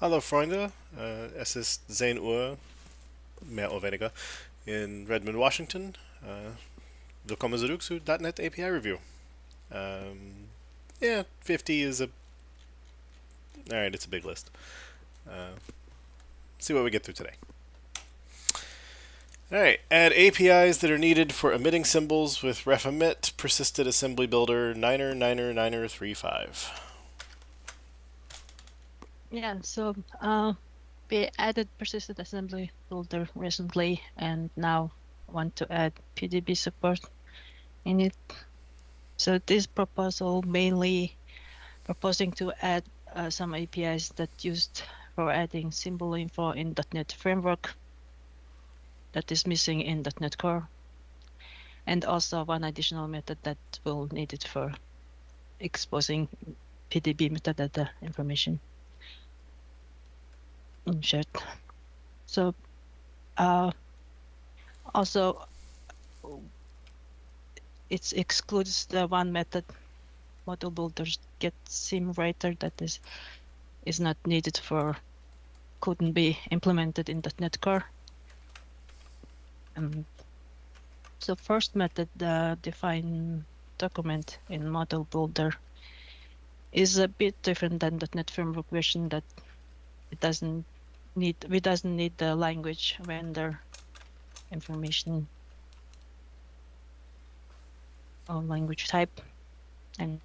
Hallo Freunde, es ist 10 Uhr, mehr oder weniger, in Redmond, Washington. Willkommen zurück zu .NET API Review. Yeah, 50 is alright, it's a big list. See what we get through today. Alright, add APIs that are needed for emitting symbols with ref emit persisted assembly builder 9er35. Yeah, so we added persistent assembly builder recently, and now want to add PDB support in it. So this proposal mainly proposing to add some APIs that used for adding symbol info in .NET Framework that is missing in .NET Core, and also one additional method that will need it for exposing PDB metadata information. In short. So also it excludes the one method model builders get sim writer that is not needed for, couldn't be implemented in .NET Core. So first method, the define document in model builder, is a bit different than .NET Framework version that it doesn't need the language vendor information or language type, and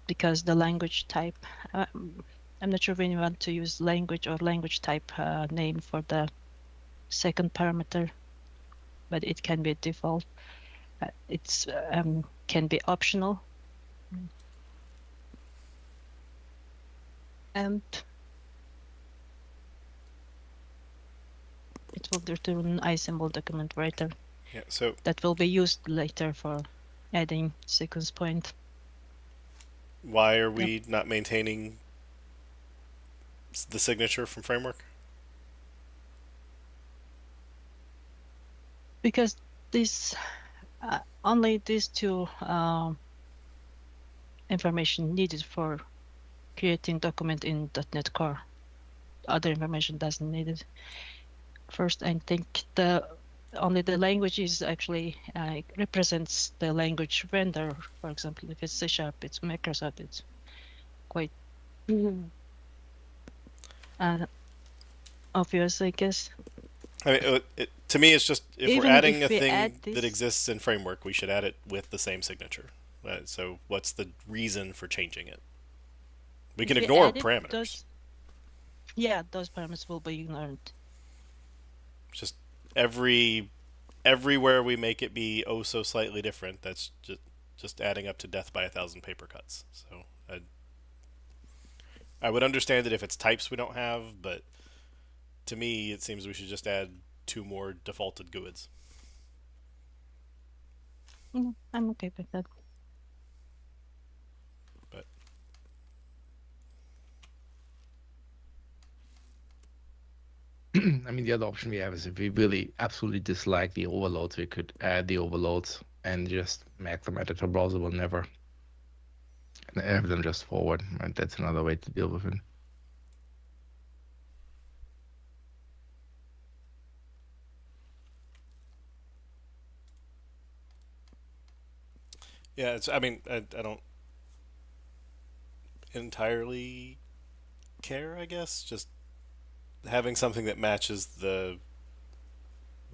because the language type, I'm not sure when you want to use language or language type name for the second parameter, but it can be default. It's can be optional. And it will return an iSymbol document writer. Yeah, so that will be used later for adding sequence point. Why are we not maintaining the signature from framework? Because this only these two information needed for creating document in .NET Core. Other information doesn't need it. First, I think only the language is actually represents the language vendor. For example, if it's C#, it's Microsoft. It's quite obvious, I guess. I mean, to me, it's just if we're Even adding if a we add thing that this, exists in framework, we should add it with the same signature. So, what's the reason for changing it? We can if we ignore add it, parameters. those parameters will be ignored. Just everywhere we make it be oh so slightly different. That's just adding up to death by 1,000 paper cuts. So I would understand it if it's types we don't have, but to me, it seems we should just add two more defaulted GUIDs. I'm okay with that. But I mean, the other option we have is if we really absolutely dislike the overloads, we could add the overloads and just make them editor browsable never. And have them just forward. Right? That's another way to deal with it. yeah, I mean, I don't entirely care. I guess just having something that matches the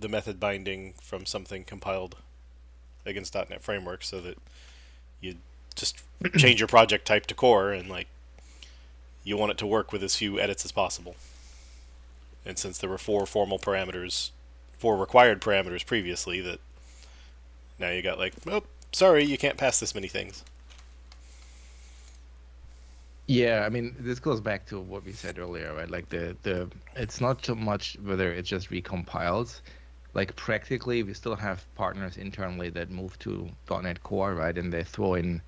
method binding from something compiled against .NET Framework, so that you just change your project type to core and like you want it to work with as few edits as possible. And since there were four required parameters previously, that now you got like, oh, sorry, you can't pass this many things. Yeah, I mean, this goes back to what we said earlier, right? Like the it's not so much whether it just recompiles. Like practically, we still have partners internally that move to .NET Core, right? And they throw in,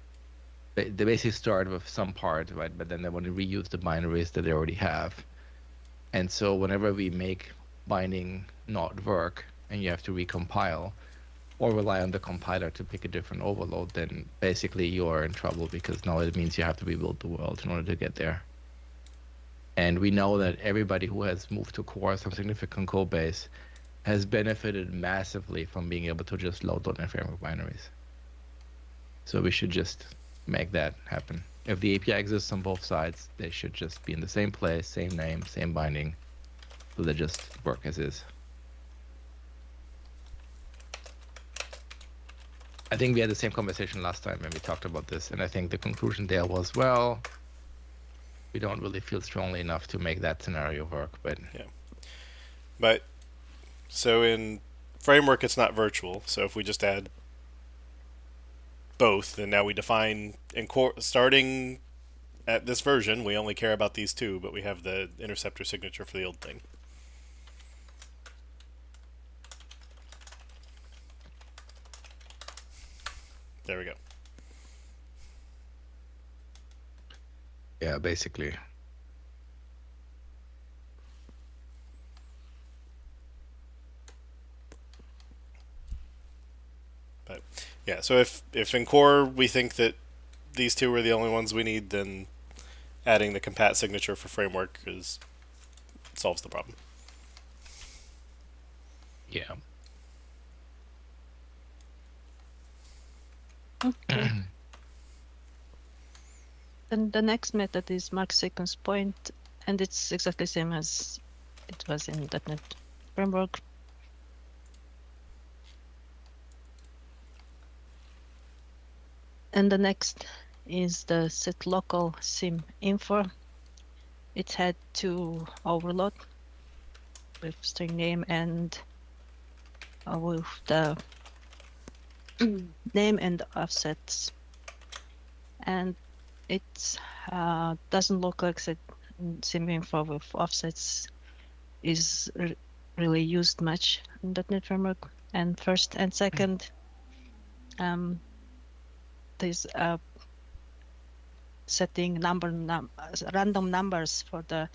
they basically start with some part, right? But then they want to reuse the binaries that they already have. And so whenever we make binding not work and you have to recompile or rely on the compiler to pick a different overload, then basically you're in trouble because now it means you have to rebuild the world in order to get there. And we know that everybody who has moved to core some significant code base has benefited massively from being able to just load .NET Framework binaries. So we should just make that happen. If the API exists on both sides, they should just be in the same place, same name, same binding, so they just work as is. I think we had the same conversation last time when we talked about this, and I think the conclusion there was, well, we don't really feel strongly enough to make that scenario work, but yeah. But so in framework, it's not virtual. So if we just add both, then now we define in core starting at this version, we only care about these two, but we have the interceptor signature for the old thing. There we go. yeah, basically. But yeah, so if in core we think that these two are the only ones we need, then adding the compat signature for framework solves the problem. Yeah. Okay. Then the next method is mark sequence point, and it's exactly the same as it was in .NET Framework. And the next is the set local sim info. It had two overload with string name and with the name and offsets. And it doesn't look like that sim info with offsets is really used much in .NET Framework. And first and second, there's setting random numbers for the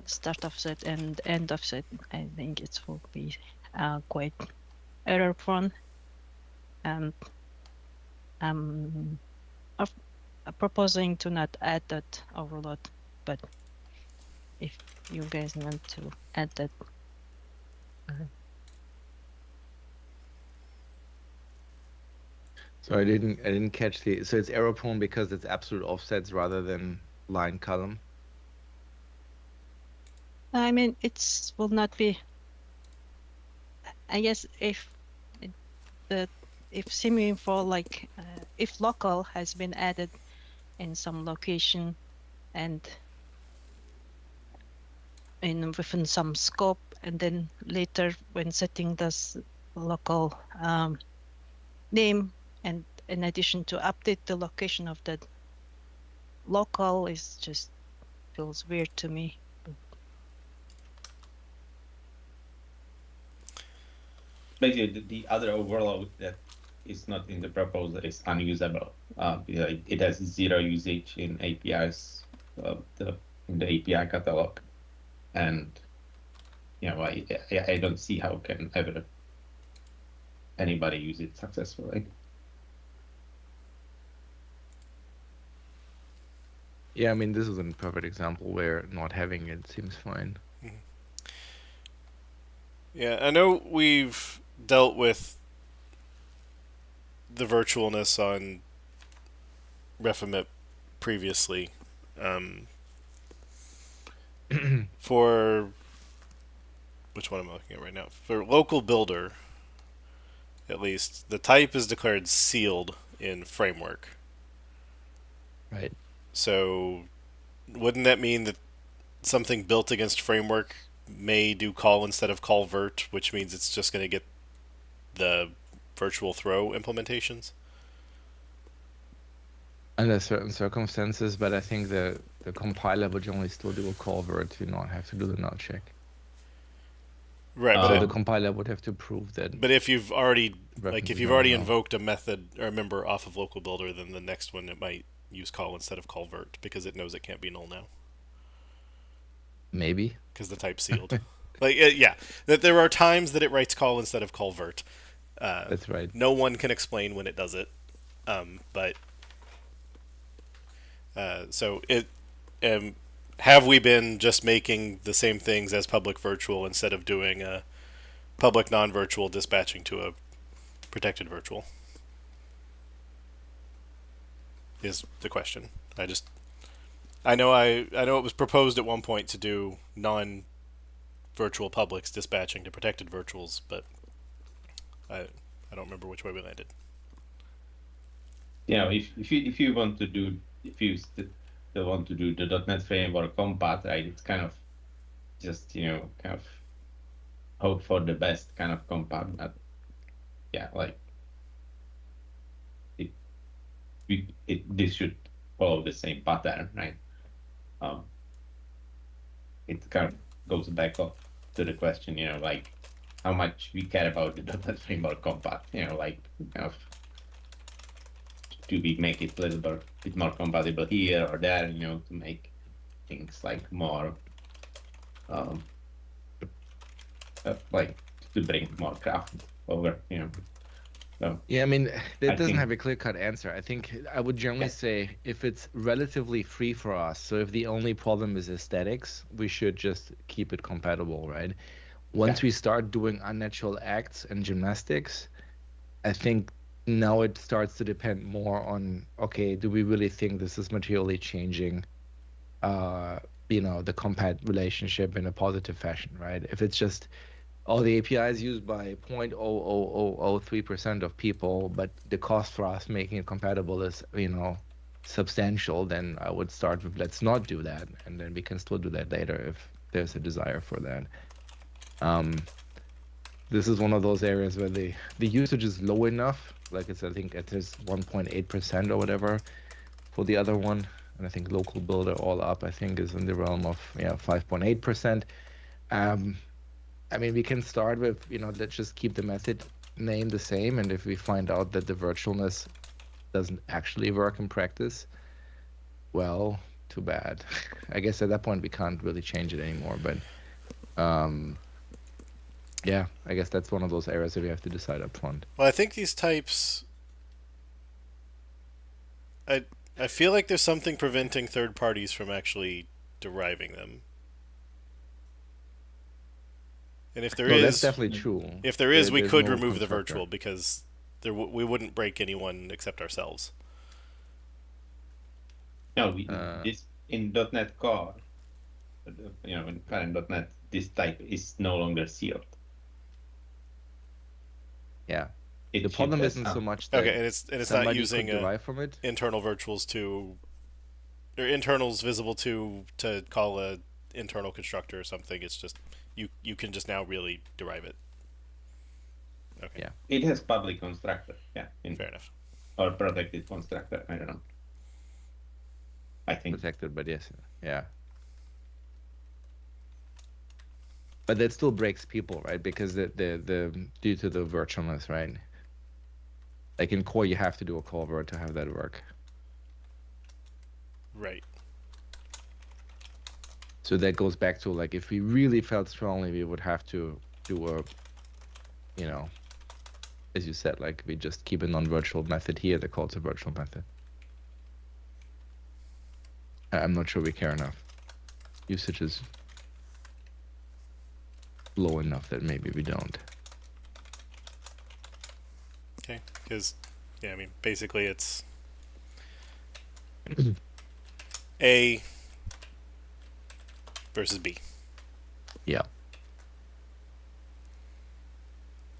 start of set and end of set, I think it will be quite error prone. And I'm proposing to not add that overload, but if you guys want to add that. So I didn't catch so it's error prone because it's absolute offsets rather than line column. I mean, will not be. I guess if simuinfo, like if local has been added in some location and within some scope, and then later when setting this local name, and in addition to update the location of that local, is just feels weird to me. Basically, the other overload that is not in the proposal is unusable. It has zero usage in APIs, in the API catalog, and I don't see how can ever anybody use it successfully. Yeah, I mean, this is a perfect example where not having it seems fine. Yeah, I know we've dealt with the virtualness on Refimip previously. For which one am I looking at right now? For local builder, at least, the type is declared sealed in framework. Right. So, wouldn't that mean that something built against framework may do call instead of call vert, which means it's just going to get the virtual throw implementations? Under certain circumstances, but I think the compiler would generally still do a call vert to not have to do the null check. Right, so the compiler would have to prove that. But if you've already references invoked a method or a member off of local builder, then the next one it might use call instead of call vert because it knows it can't be null now. Maybe. Because the type's sealed. Yeah, that there are times that it writes call instead of call vert. That's right. No one can explain when it does it, but so it. Have we been just making the same things as public virtual instead of doing a public non-virtual dispatching to a protected virtual? Is the question. I know it was proposed at one point to do non-virtual publics dispatching to protected virtuals, but I don't remember which way we landed. If you want to do the .NET framework compat, right? It's kind of just kind of hope for the best kind of compat, but yeah, like this should follow the same pattern, right? It kind of goes back up to the question, like how much we care about the .NET framework compat, like kind of do we make it a little bit more compatible here or there, to make things like more like to bring more craft over, So yeah, I mean, it doesn't have a clear-cut answer. I think I would generally say if it's relatively free for us, so if the only problem is aesthetics, we should just keep it compatible, right? Once we start doing unnatural acts and gymnastics, I think now it starts to depend more on, okay, do we really think this is materially changing, the compat relationship in a positive fashion, right? If it's just all the APIs used by 0.00003% of people, but the cost for us making it compatible is, substantial, then I would start with let's not do that, and then we can still do that later if there's a desire for that. This is one of those areas where the usage is low enough, like I think it is 1.8% or whatever for the other one, and I think local builder all up, I think, is in the realm of 5.8%. I mean, we can start with, let's just keep the method name the same. And if we find out that the virtualness doesn't actually work in practice, Well, too bad. I guess at that point we can't really change it anymore. But um, yeah, I guess that's one of those areas that we have to decide up front. Well, I think these types. I I feel like there's something preventing third parties from actually deriving them. And No, that's definitely true. if there is, we There's could no remove the constructor. virtual because we wouldn't break anyone except ourselves. No, Uh, this in .NET Core, in current .NET, this type is no longer sealed. yeah. The It's shipped problem as isn't so much Okay, that and it's not somebody could using derive from it. internal virtuals to or internals visible to call a internal constructor or something. It's just you can just now really derive it. Okay, Yeah, It has public constructor, yeah, fair enough. or protected constructor. I don't know. I think. protected, but yes, yeah. But that still breaks people, right? Because the due to the virtualness, right? Like in core, you have to do a call word to have that work. Right. So that goes back to like if we really felt strongly, we would have to do a, you know, as you said, like we just keep a non-virtual method here that calls a virtual method. I'm not sure we care enough. Usage is low enough that maybe we don't. Okay. Because yeah, I mean basically it's A versus B, Yeah.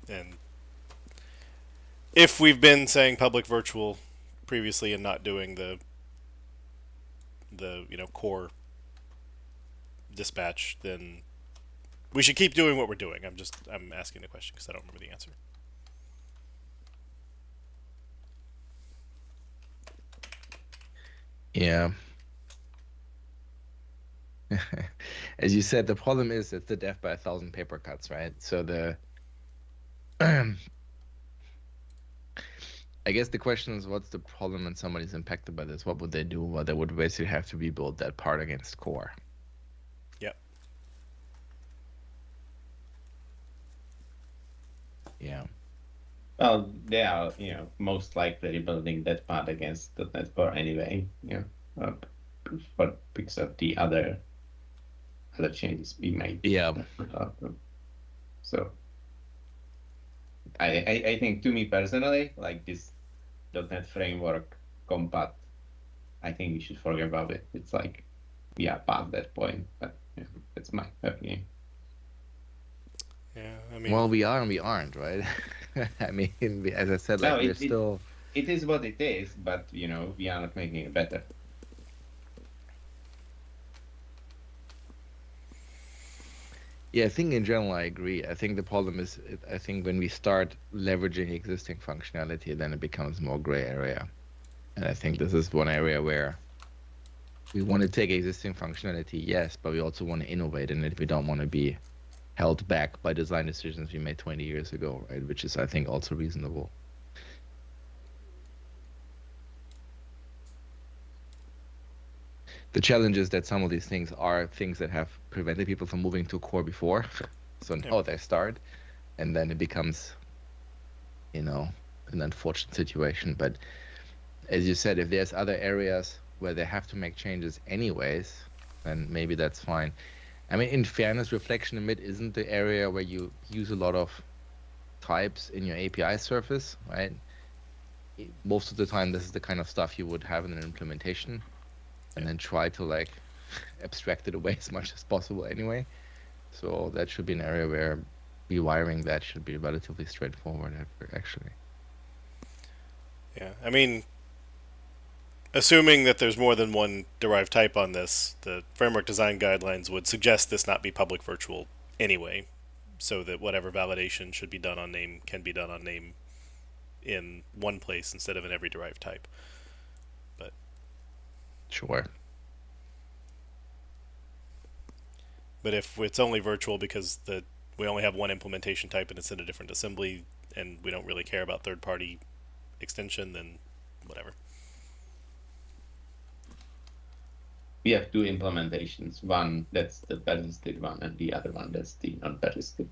and if we've been saying public virtual previously and not doing the core dispatch, then we should keep doing what we're doing. I'm asking the question because I don't remember the answer. Yeah. As you said, the problem is it's the death by 1,000 paper cuts, right? So the I guess the question is, what's the problem when somebody's impacted by this? What would they do? Well, they would basically have to rebuild that part against core. Yep. Yeah. Well, they are, most likely rebuilding that part against .NET Core anyway, uh, for because of the other changes we made. Yeah. So I think, to me personally, like this .NET framework compat, I think we should forget about it. It's like we are past that point, but that's my opinion. Yeah. I mean, Well, we are and we aren't, right? I mean, as I said, No, like we're still. it is what it is, but we are not making it better. Yeah, I think in general I agree. I think the problem is, I think when we start leveraging existing functionality, then it becomes more gray area. And I think this is one area where we want to take existing functionality, yes, but we also want to innovate in it. We don't want to be held back by design decisions we made 20 years ago, right? Which is, I think, also reasonable. The challenge is that some of these things are things that have prevented people from moving to core before. So now they start, and then it becomes, an unfortunate situation. But as you said, if there's other areas where they have to make changes anyways, then maybe that's fine. I mean, in fairness, reflection emit isn't the area where you use a lot of types in your API surface, right? Most of the time, this is the kind of stuff you would have in an implementation, and then try to like abstract it away as much as possible anyway. So that should be an area where rewiring that should be relatively straightforward, actually. yeah. I mean, assuming that there's more than one derived type on this, the framework design guidelines would suggest this not be public virtual anyway, so that whatever validation should be done on name can be done on name in one place instead of in every derived type. But Sure. but if it's only virtual because we only have one implementation type and it's in a different assembly and we don't really care about third party extension, then whatever. we have two implementations. One that's the persisted one, and the other one that's the non-persisted.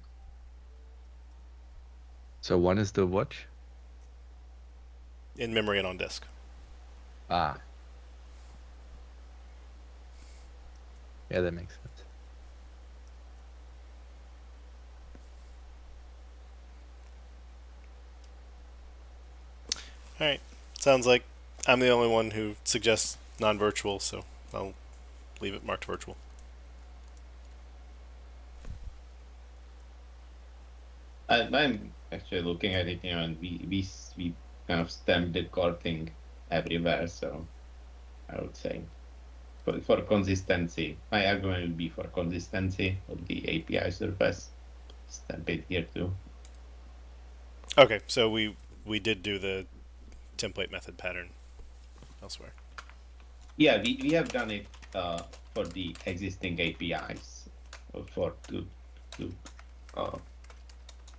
So one is the watch. In memory and on disk. Ah. Yeah, that makes sense. All right. Sounds like I'm the only one who suggests non-virtual, so I'll leave it marked virtual. I'm actually looking at it, and we kind of stamp the core thing everywhere. So I would say for consistency, my argument would be for consistency of the API surface, stamp it here too. Okay, so we did do the template method pattern elsewhere. Yeah, we have done it for the existing APIs to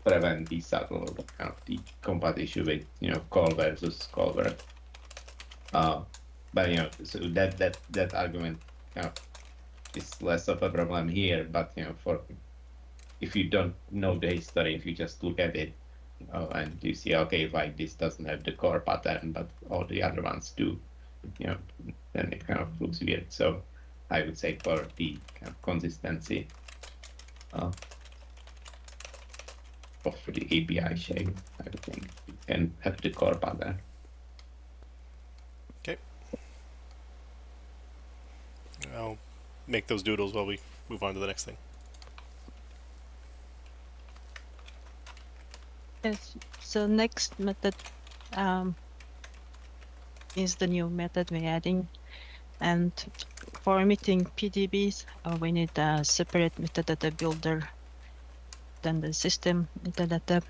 prevent the subtle kind of the compat issue with call versus callback. But so that argument kind of is less of a problem here. But for if you don't know the history, if you just look at it and you see, okay, like this doesn't have the core pattern, but all the other ones do, then it kind of looks weird. So I would say for the kind of consistency of the API shape, I would think you can have the core pattern. Okay. I'll make those doodles while we move on to the next thing. Yes. So next method is the new method we're adding. And for emitting PDBs, we need a separate metadata builder than the system metadata.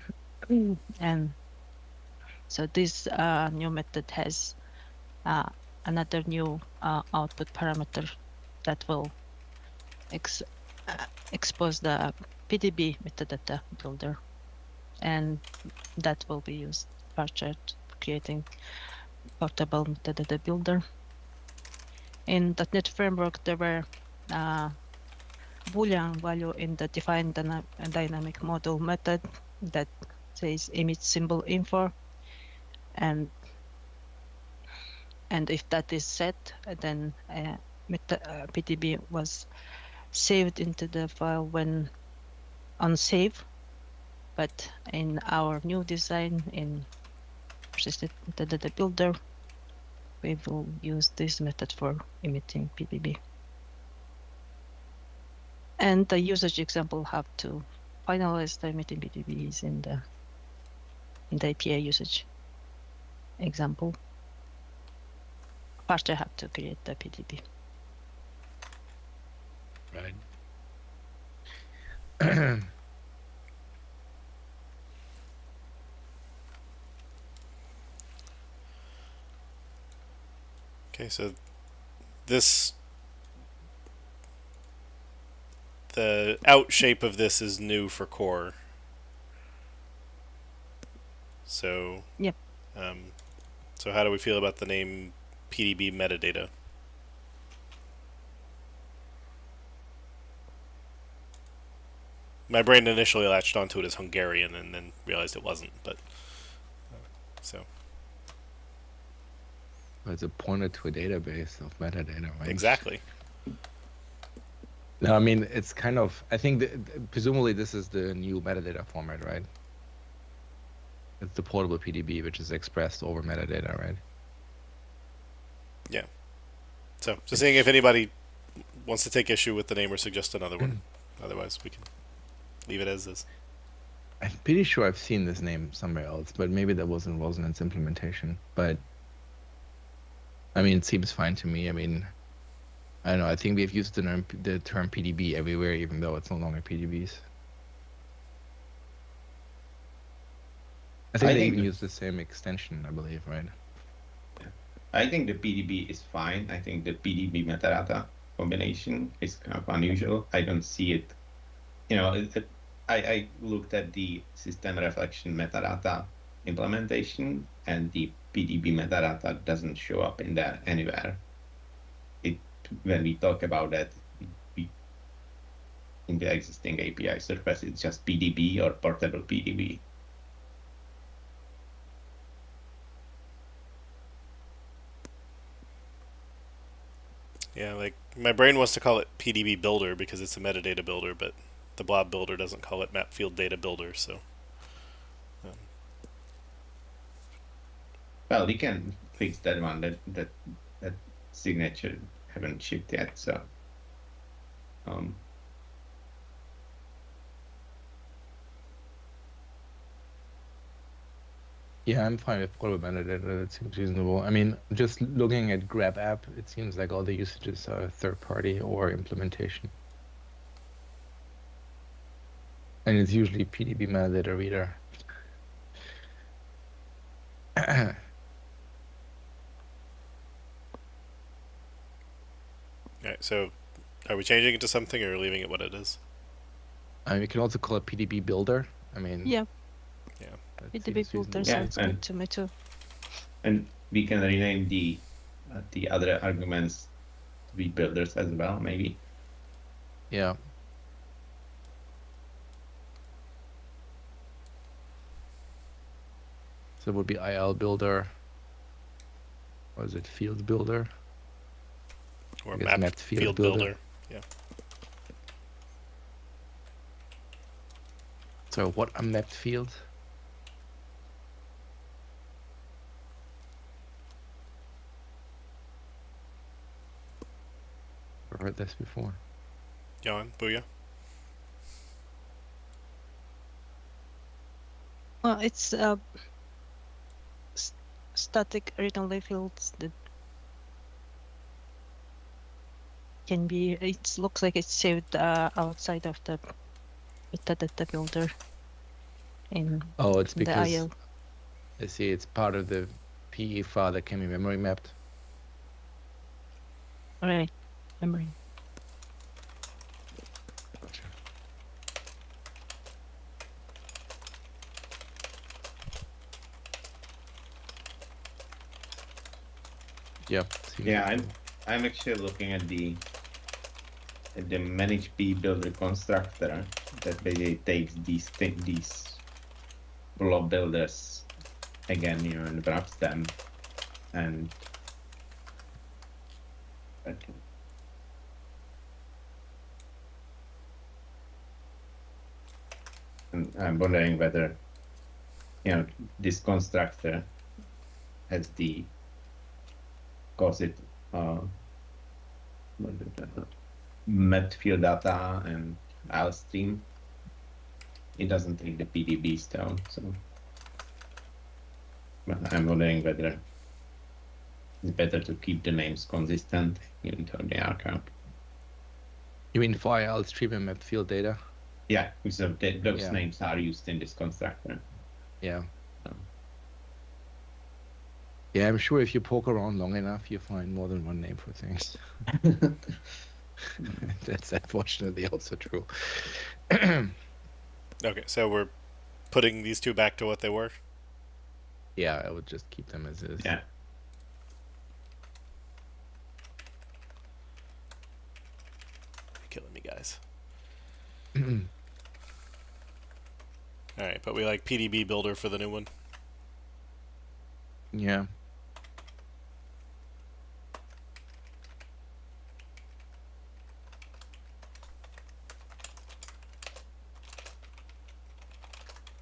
And so this new method has another new output parameter that will expose the PDB metadata builder. And that will be used for creating portable metadata builder. In .NET Framework, there were Boolean value in the define dynamic model method that says emit symbol info, and if that is set, then PDB was saved into the file when on save. But in our new design in persistent metadata builder, we will use this method for emitting PDB. And the usage example have to finalize the emitting PDBs in the API usage example. First, I have to create the PDB. Right. Okay, so this the out shape of this is new for core. So Yep. So how do we feel about the name PDB metadata? My brain initially latched onto it as Hungarian and then realized it wasn't. But so It's a pointer to a database of metadata, right? exactly. No, I mean it's kind of. I think presumably this is the new metadata format, right? It's the portable PDB, which is expressed over metadata, right? Yeah. So just seeing if anybody wants to take issue with the name or suggest another one. Otherwise, we can leave it as is. I'm pretty sure I've seen this name somewhere else, but maybe that wasn't its implementation. But I mean, it seems fine to me. I mean, I don't know. I think we've used the term PDB everywhere, even though it's no longer PDBs. I think they even use the same extension, I believe, right? I think the PDB is fine. I think the PDB metadata combination is kind of unusual. I don't see it. I looked at the system reflection metadata implementation, and the PDB metadata doesn't show up in there anywhere. It when we talk about that, we in the existing API surface, it's just PDB or portable PDB. Yeah, like my brain wants to call it PDB Builder because it's a metadata builder, but the blob builder doesn't call it map field data builder. So Well, we can fix that one. That signature haven't shipped yet. So Yeah, I'm fine with portable metadata. That seems reasonable. I mean, just looking at grab app, it seems like all the usages are third party or implementation. And it's usually PDB metadata reader. alright, so are we changing it to something or leaving it what it is? We can also call it PDB builder. I mean, Yeah, Yeah. that PDB seems builder reasonable. sounds good to me too. and we can rename the other arguments to be builders as well, maybe. Yeah. So it would be IL builder. Or is it field builder? Or I guess map mapped field builder. Yeah. So what a mapped field? I've heard this before. Jan, booyah. Well, it's static read-only fields that can be. It looks like it's saved outside of the metadata builder in Oh, it's the because IO. I see it's part of the PE file that can be memory mapped. Right, memory. Gotcha. Yep. Yeah, I'm actually looking at the manage P builder constructor that basically takes these blob builders again, and wraps them and I'm wondering whether this constructor has the calls it met field data and I'll stream. It doesn't take the PDBs down, so I'm wondering whether it's better to keep the names consistent even though they are kind of. You mean for IL stream and mapped field data? Yeah, so those Yeah. names are used in this constructor. Yeah. Yeah, I'm sure if you poke around long enough, you find more than one name for things. That's unfortunately also true. Okay, so we're putting these two back to what they were? Yeah, I would just keep them as is. Yeah. You're killing me, guys. Alright, but we like PDB builder for the new one. Yeah.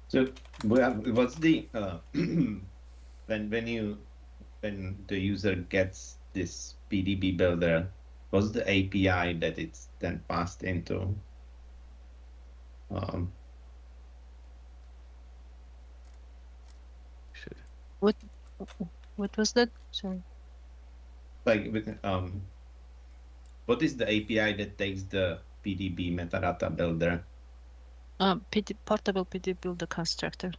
So what's the when the user gets this PDB builder, what's the API that it's then passed into? What was that? Sorry. Like with what is the API that takes the PDB metadata builder? Portable PDB builder constructor.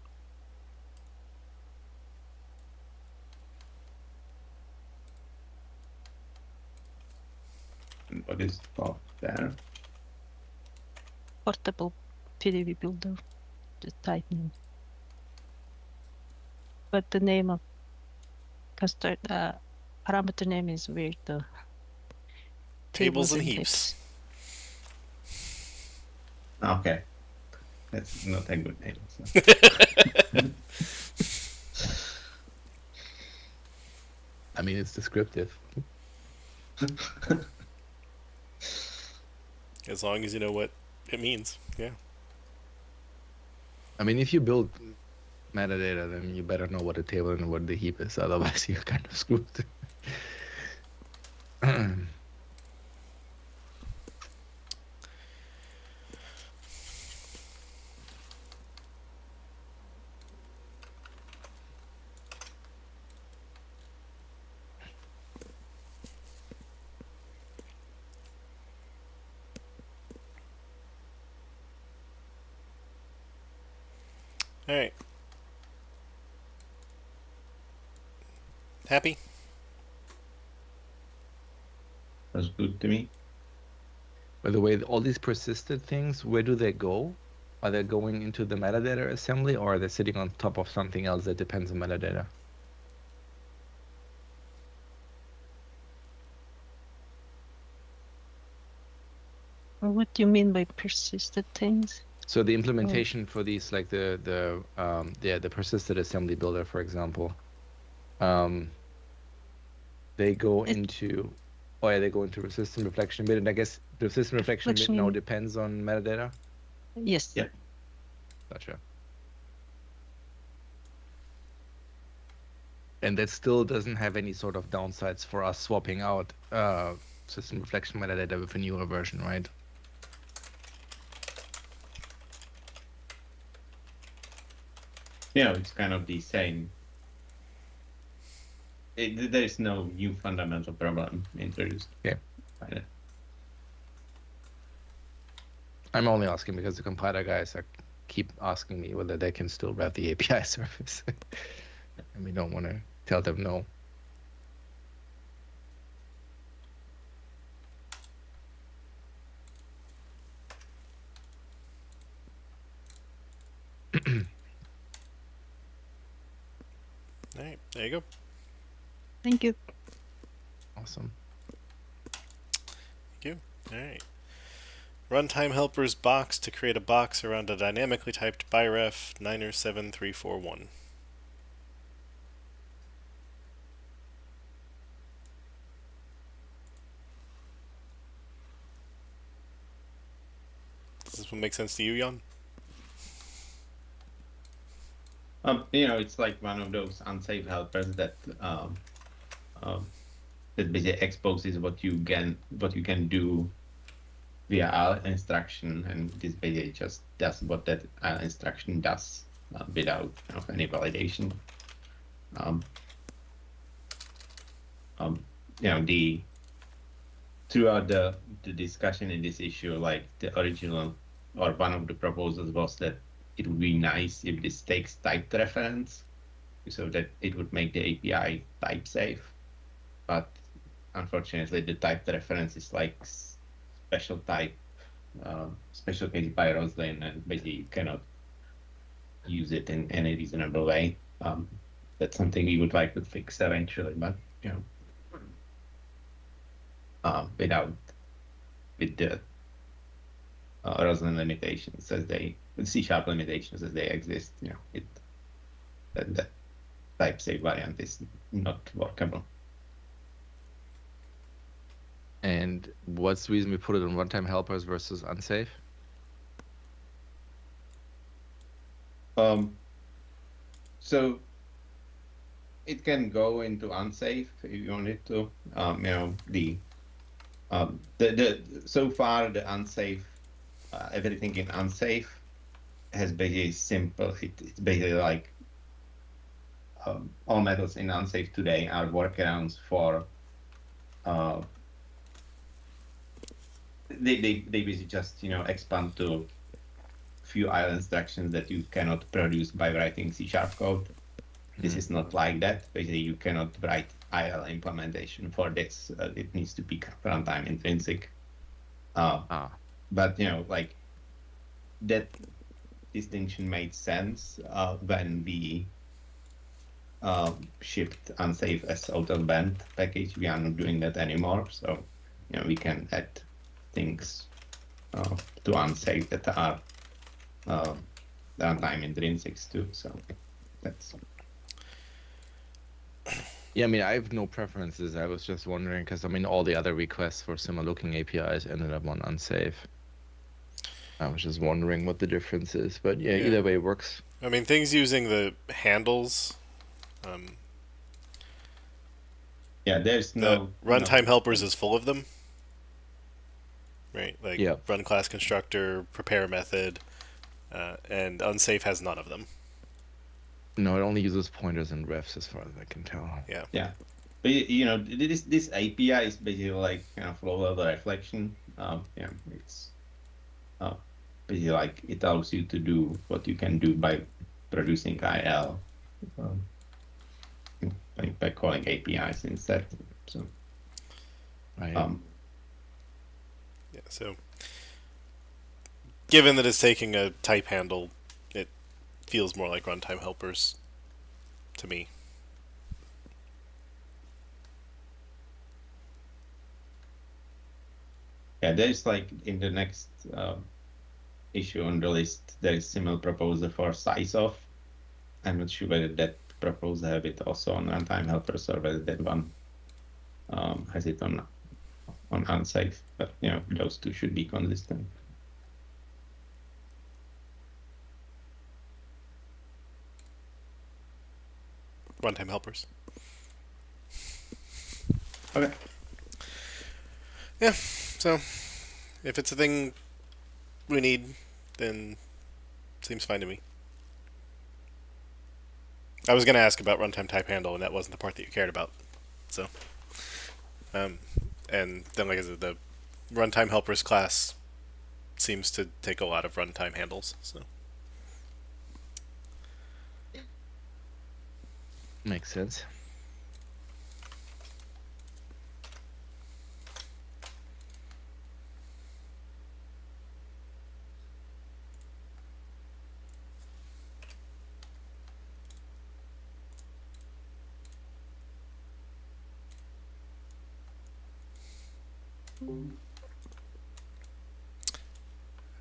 And what is called there? Portable PDB builder, the type name. But the name of parameter name is weird though. Tables and heaps. Okay, that's not a good name. So. I mean, it's descriptive. As long as you know what it means. Yeah. I mean, if you build metadata, then you better know what a table and what the heap is. Otherwise, you're kind of screwed. All right. Happy? That's good to me. By the way, all these persisted things, where do they go? Are they going into the metadata assembly, or are they sitting on top of something else that depends on metadata? What do you mean by persistent things? So the implementation for these, like the persisted assembly builder, for example, they go into, oh yeah, they go into system reflection bit, and I guess the system reflection bit now depends on metadata. Yes. Yeah. Gotcha. And that still doesn't have any sort of downsides for us swapping out system reflection metadata with a newer version, right? Yeah, it's kind of the same. There is no new fundamental problem introduced. Yeah. I'm only asking because the compiler guys keep asking me whether they can still wrap the API service. And we don't want to tell them no. All right. There you go. Thank you. Awesome. Thank you. All right. Runtime helpers box to create a box around a dynamically typed byref 97341. Does this one make sense to you, Jan? It's like one of those unsafe helpers that that basically exposes what you can do via our instruction, and this basically just does what that instruction does without any validation. Throughout the discussion in this issue, like the original or one of the proposals was that it would be nice if this takes typed reference, so that it would make the API type safe. But unfortunately, the typed reference is like special type, special case by Roslyn, and basically you cannot use it in any reasonable way. That's something we would like to fix eventually, but with the Roslyn limitations as they, with C# limitations as they exist, that type safe variant is not workable. And what's the reason we put it on runtime helpers versus unsafe? So it can go into unsafe if you want it to. So far the unsafe, everything in unsafe has basically simple. It's basically like all methods in unsafe today are workarounds for. They basically just expand to few IL instructions that you cannot produce by writing C# code. This is not like that. Basically, you cannot write IL implementation for this. It needs to be runtime intrinsic. But like that distinction made sense when we shipped unsafe as out of band package. We are not doing that anymore. So we can add things to unsafe that are runtime intrinsics too. So that's. Yeah, I mean, I have no preferences. I was just wondering because I mean, all the other requests for similar looking APIs ended up on unsafe. I was just wondering what the difference is, but yeah, Yeah. either way works. I mean, things using the handles. Yeah, there's The no runtime helpers is full of them, right? Like Yeah. run class constructor, prepare method, and unsafe has none of them. No, it only uses pointers and refs as far as I can tell. Yeah. Yeah, but this API is basically like flow level reflection. It's basically like it allows you to do what you can do by producing IL, by calling APIs instead. So Right. Yeah. So, given that it's taking a type handle, it feels more like runtime helpers to me. yeah, there's like in the next issue on the list, there is similar proposal for size of. I'm not sure whether that proposal have it also on runtime helpers or whether that one has it on unsafe. But those two should be consistent. Runtime helpers. Okay. Yeah. So, if it's a thing we need, then seems fine to me. I was going to ask about runtime type handle, and that wasn't the part that you cared about. So, and then like I said, the runtime helpers class seems to take a lot of runtime handles. So, Makes sense.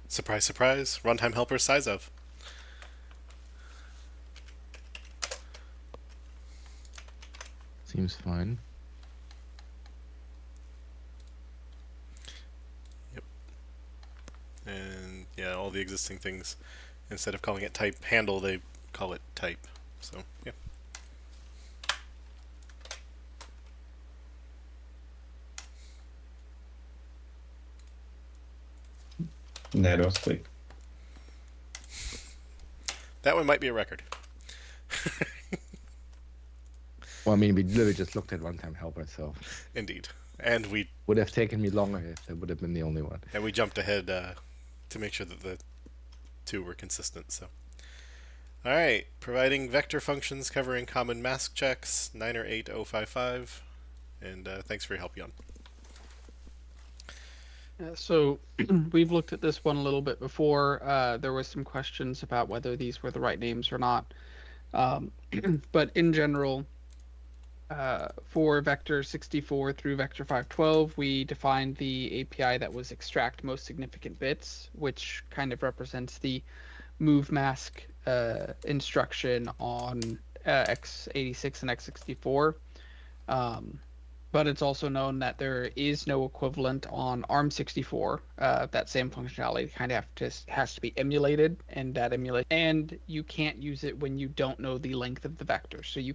surprise, surprise, runtime helpers size of. Seems fine. And yeah, all the existing things, instead of calling it type handle, they call it type. So yeah. That was quick. That one might be a record. Well, I mean, we literally just looked at runtime helper, so Indeed. And we would have taken me longer if that would have been the only one. jumped ahead to make sure that the two were consistent. So, all right, providing vector functions covering common mask checks 908055, and thanks for your help, Jan. So we've looked at this one a little bit before. There was some questions about whether these were the right names or not. But in general, for vector 64 through vector 512, we defined the API that was extract most significant bits, which kind of represents the move mask instruction on x86 and x64. But it's also known that there is no equivalent on ARM64. That same functionality kind of has to be emulated, and you can't use it when you don't know the length of the vector. So we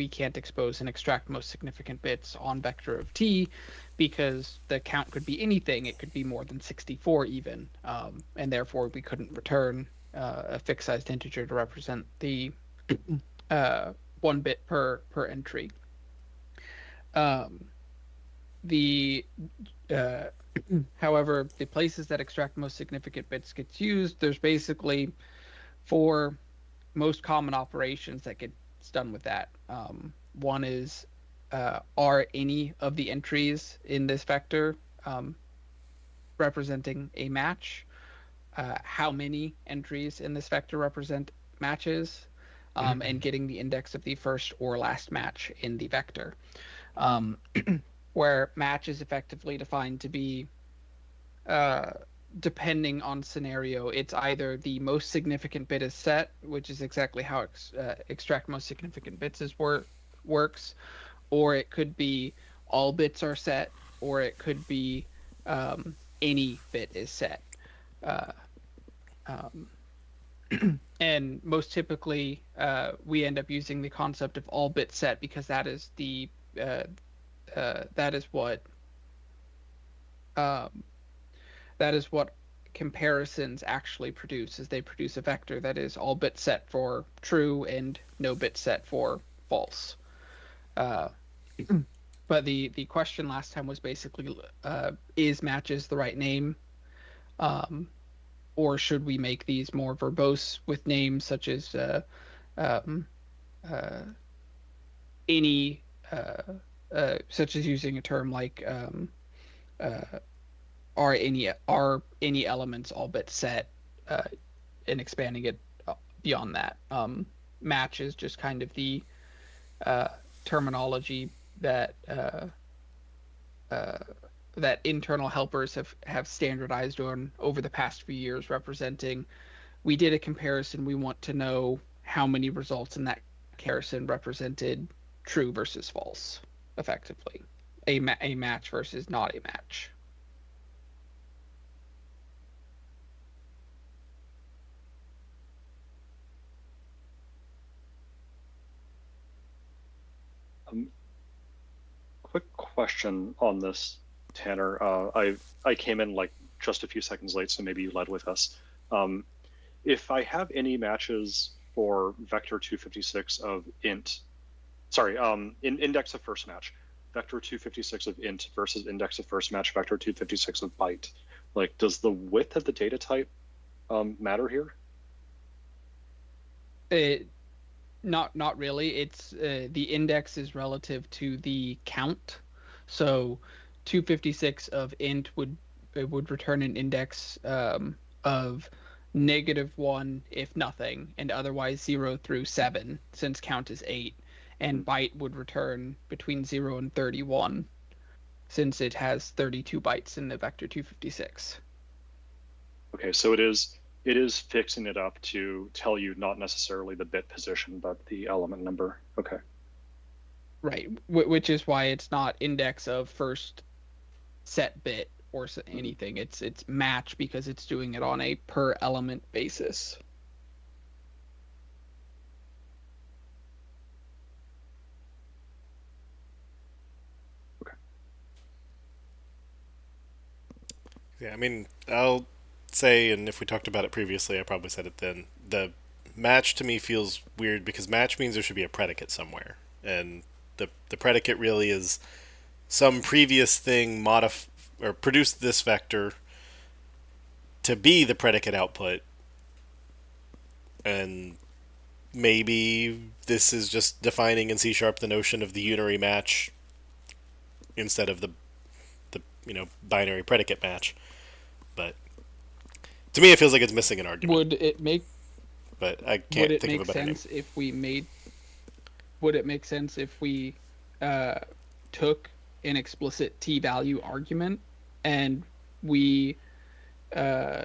can't expose and extract most significant bits on vector of t, because the count could be anything. It could be more than 64 even, and therefore we couldn't return a fixed sized integer to represent the 1 bit per entry. However, the places that extract most significant bits gets used, there's basically 4 most common operations that gets done with that. One is, are any of the entries in this vector representing a match? How many entries in this vector represent matches? And getting the index of the first or last match in the vector. where match is effectively defined to be, depending on scenario, it's either the most significant bit is set, which is exactly how extract most significant bits works, or it could be all bits are set, or it could be any bit is set. Uh, um, and most typically, we end up using the concept of all bit set because uh, that is what um, that is what comparisons actually produce, is they produce a vector that is all bit set for true and no bit set for false. Uh, but the question last time was basically, is matches the right name? Um, or should we make these more verbose with names such as um, uh, any, such as using a term like, uh, are any elements all bit set, uh, and expanding it beyond that. Match is just kind of the uh, terminology that uh, that internal helpers have standardized on over the past few years, representing, we did a comparison, we want to know how many results in that comparison represented true versus false, effectively. A match versus not a match. Um, quick question on this, Tanner. I came in like just a few seconds late, so maybe you led with us. Um, if I have any matches for vector 256 of int, sorry, in index of first match, vector 256 of int versus index of first match, vector 256 of byte, like, does the width of the data type matter here? It, not really. It's the index is relative to the count. So 256 of int would return an index of -1 if nothing, and otherwise 0 through 7, since count is 8. And byte would return between 0 and 31, since it has 32 bytes in the vector 256. Okay, so it is fixing it up to tell you not necessarily the bit position, but the element number. Okay. Right, which is why it's not index of first set bit or anything. It's match because it's doing it on a per element basis. Okay. Yeah, I mean, I'll say, and if we talked about it previously, I probably said it then. The match to me feels weird because match means there should be a predicate somewhere, and the predicate really is some previous thing or produced this vector to be the predicate output, and maybe this is just defining in C# the notion of the unary match instead of the binary predicate match. But to me, it feels like it's missing an argument. Would it make But I would can't it think of a make better name. sense if we made would it make sense if we uh took an explicit t-value argument and we uh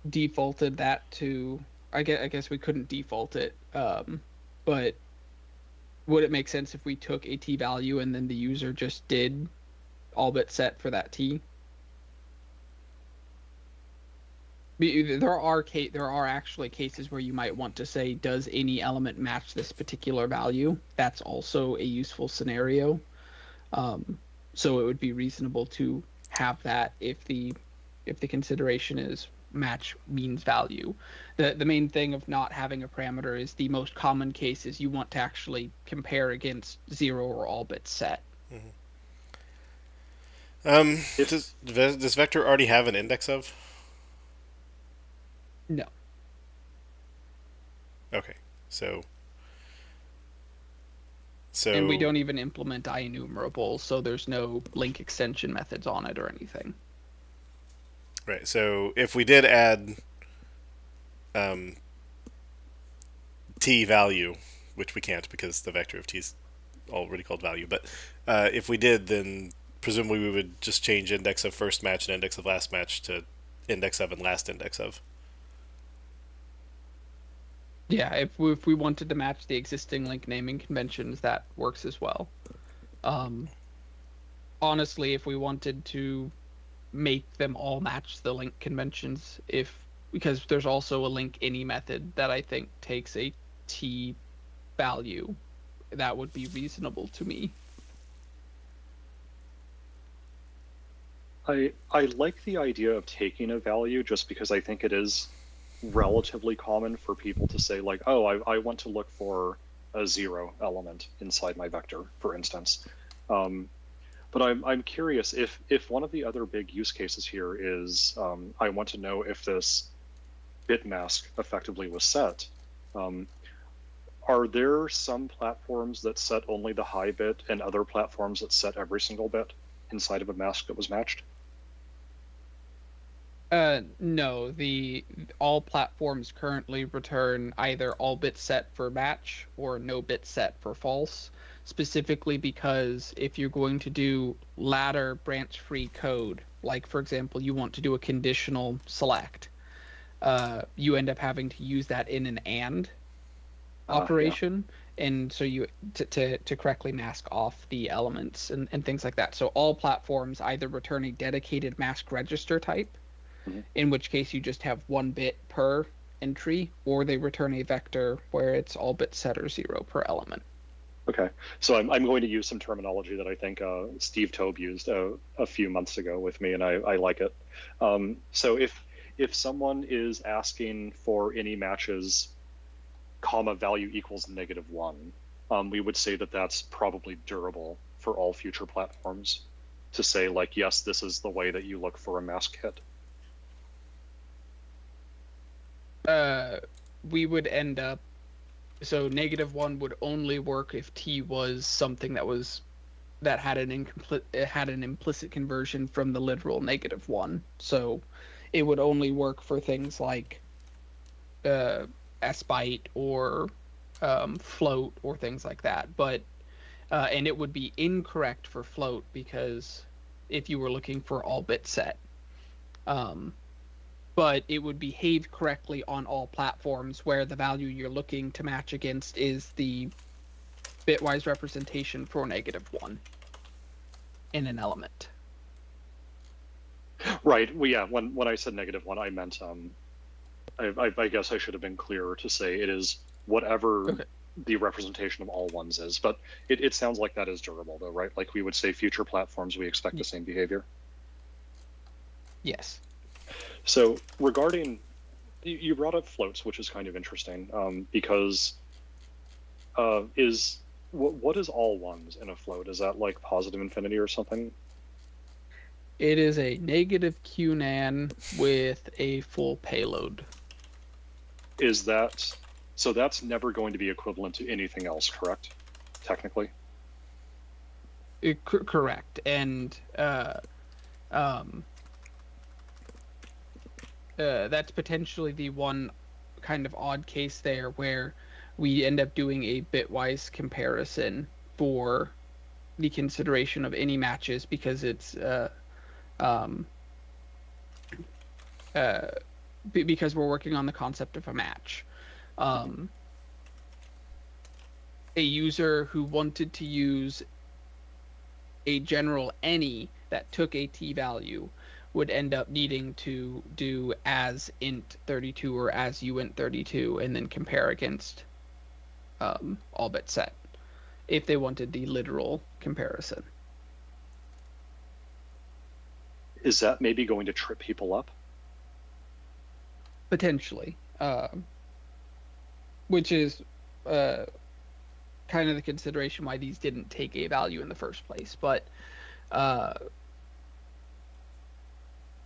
defaulted that to, I guess we couldn't default it, but would it make sense if we took a t-value and then the user just did all bit set for that t? There are actually cases where you might want to say, does any element match this particular value? That's also a useful scenario. So it would be reasonable to have that if the consideration is match means value. The main thing of not having a parameter is the most common case is you want to actually compare against 0 or all bits set. Does If does vector already have an index of? No. Okay, so And we so don't even implement IEnumerable, so there's no link extension methods on it or anything. right. So if we did add um, t value, which we can't because the vector of t is already called value, but if we did, then presumably we would just change index of first match and index of last match to index of and last index of. Yeah, if we wanted to match the existing link naming conventions, that works as well. Honestly, if we wanted to make them all match the link conventions, because there's also a link any method that I think takes a t value, that would be reasonable to me. I like the idea of taking a value just because I think it is relatively common for people to say like, oh, I want to look for a 0 element inside my vector, for instance. But I'm curious if one of the other big use cases here is I want to know if this bit mask effectively was set. Are there some platforms that set only the high bit and other platforms that set every single bit inside of a mask that was matched? No, all platforms currently return either all bits set for match or no bit set for false, specifically because if you're going to do ladder branch-free code, like for example, you want to do a conditional select, you end up having to use that in an and operation, and so you to correctly mask off the elements and things like that. So all platforms either return a dedicated mask register type, in which case you just have 1 bit per entry, or they return a vector where it's all bits set or 0 per element. Okay, so I'm going to use some terminology that I think Steve Tobe used a few months ago with me, and I like it. So if someone is asking for any matches, comma value equals -1, we would say that that's probably durable for all future platforms. To say like, yes, this is the way that you look for a mask hit. We would end up, so -1 would only work if t was something that had an implicit conversion from the literal -1. So it would only work for things like sbyte or float or things like that. But and it would be incorrect for float because if you were looking for all bit set. But it would behave correctly on all platforms where the value you're looking to match against is the bitwise representation for -1 in an element. Right. Well, yeah. When I said -1, I meant I guess I should have been clearer to say it is whatever the representation of all ones is. But it sounds like that is durable, though, right? Like we would say future platforms, we expect the same behavior. Yes. So regarding, you brought up floats, which is kind of interesting because what is all ones in a float? Is that like positive infinity or something? It is a negative QNAN with a full payload. Is that, so that's never going to be equivalent to anything else, correct? Technically? Correct. And that's potentially the one kind of odd case there where we end up doing a bitwise comparison for the consideration of any matches because it's because we're working on the concept of a match. A user who wanted to use a general any that took a t value would end up needing to do as int 32 or as uint 32 and then compare against all bit set if they wanted the literal comparison. Is that maybe going to trip people up? Potentially, which is kind of the consideration why these didn't take a value in the first place. But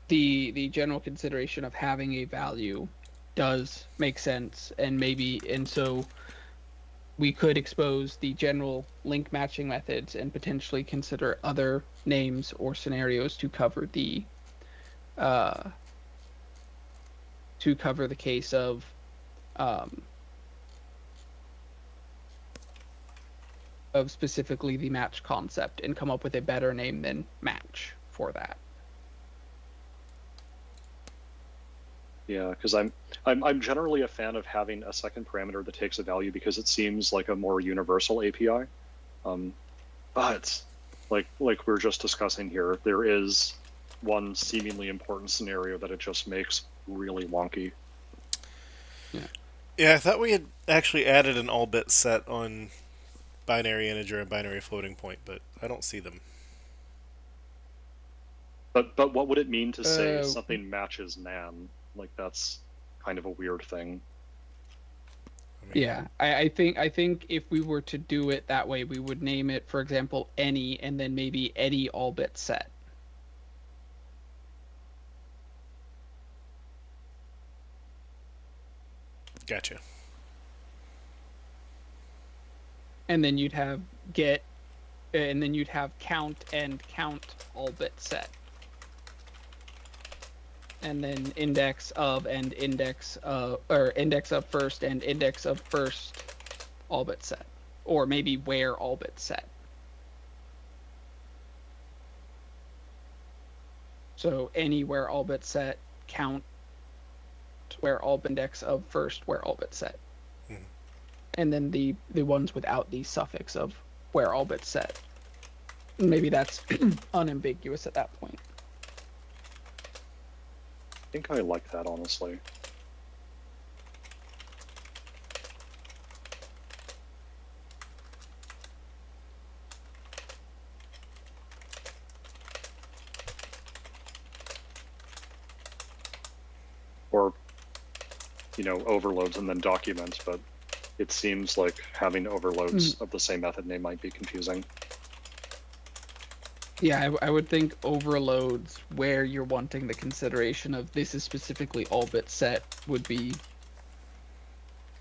the general consideration of having a value does make sense, and so we could expose the general link matching methods and potentially consider other names or scenarios to cover the case of of specifically the match concept and come up with a better name than match for that. Yeah, because I'm generally a fan of having a second parameter that takes a value because it seems like a more universal API. But like we are just discussing here, there is one seemingly important scenario that it just makes really wonky. Yeah, I thought we had actually added an all bit set on binary integer and binary floating point, but I don't see them. But what would it mean to say something matches nan? Like that's kind of a weird thing. I mean, Yeah, I think if we were to do it that way, we would name it, for example, any, and then maybe any all bit set. Gotcha. And then you'd have get, and then you'd have count and count all bit set. And then index of and index of, or index of first and index of first all bit set. Or maybe where all bit set. So anywhere all bit set, count where all index of first where all bit set. Mhm. And then the ones without the suffix of where all bit set. Maybe that's unambiguous at that point. I think I like that, honestly. Or, overloads and then documents, but it seems like having overloads of the same method name might be confusing. Yeah, I would think overloads where you're wanting the consideration of this is specifically all bit set would be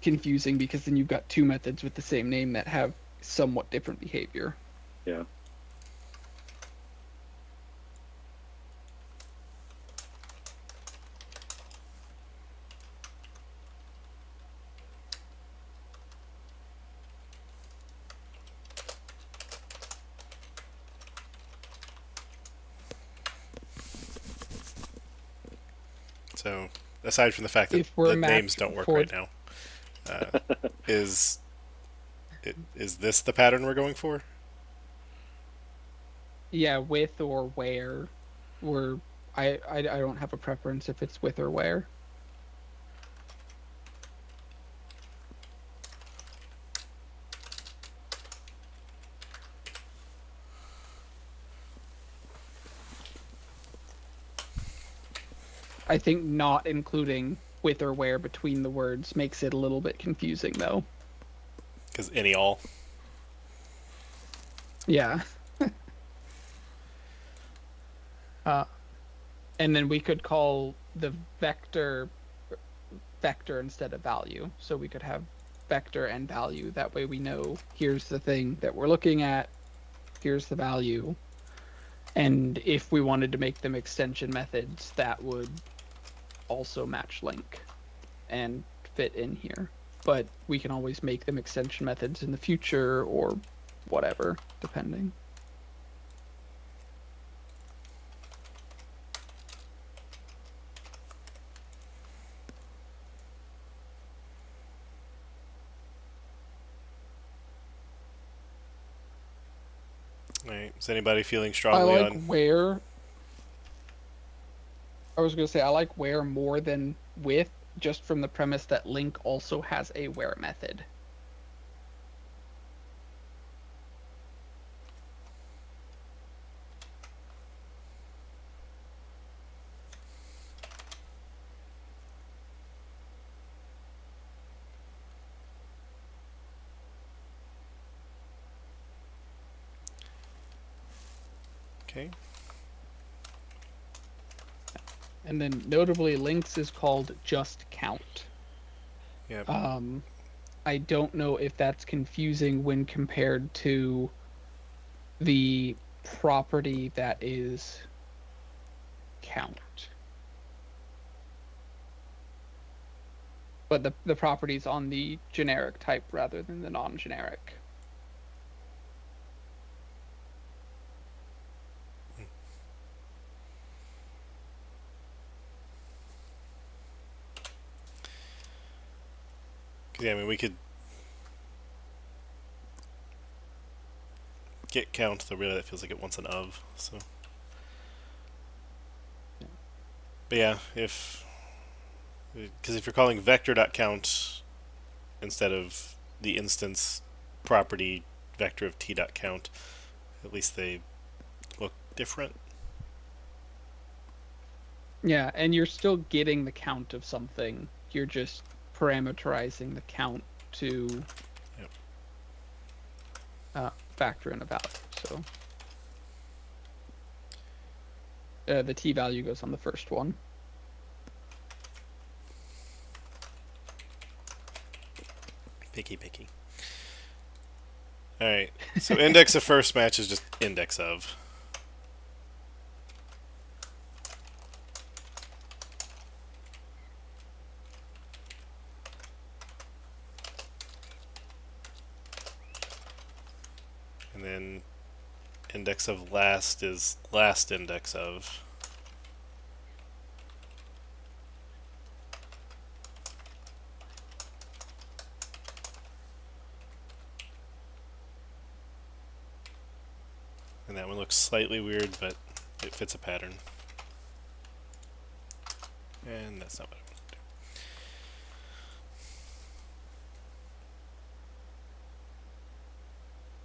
confusing because then you've got two methods with the same name that have somewhat different behavior. Yeah. So, aside from the fact that If we're the names matched don't work for- right now, is this the pattern we're going for? Yeah, with or where. I don't have a preference if it's with or where. I think not including with or where between the words makes it a little bit confusing, though. Because any all. Yeah. And then we could call the vector instead of value. So we could have vector and value. That way we know here's the thing that we're looking at, here's the value. And if we wanted to make them extension methods, that would also match link and fit in here. But we can always make them extension methods in the future or whatever, depending. Right. Is anybody feeling I strongly like on? where. I was going to say I like where more than with, just from the premise that link also has a where method. Okay. And then notably, links is called just count. Yep. I don't know if that's confusing when compared to the property that is count. But the property's on the generic type rather than the non-generic. Yeah, I mean, we could get count, though really that feels like it wants an of, so. Yeah. But yeah, because if you're calling vector.count instead of the instance property vector of t.count, at least they look different. Yeah, and you're still getting the count of something. You're just parameterizing the count to factor in a value. So the t value goes on the first one. Picky. Alright, so index of first match is just index of. And then index of last is last index of. And that one looks slightly weird, but it fits a pattern. And that's not what I want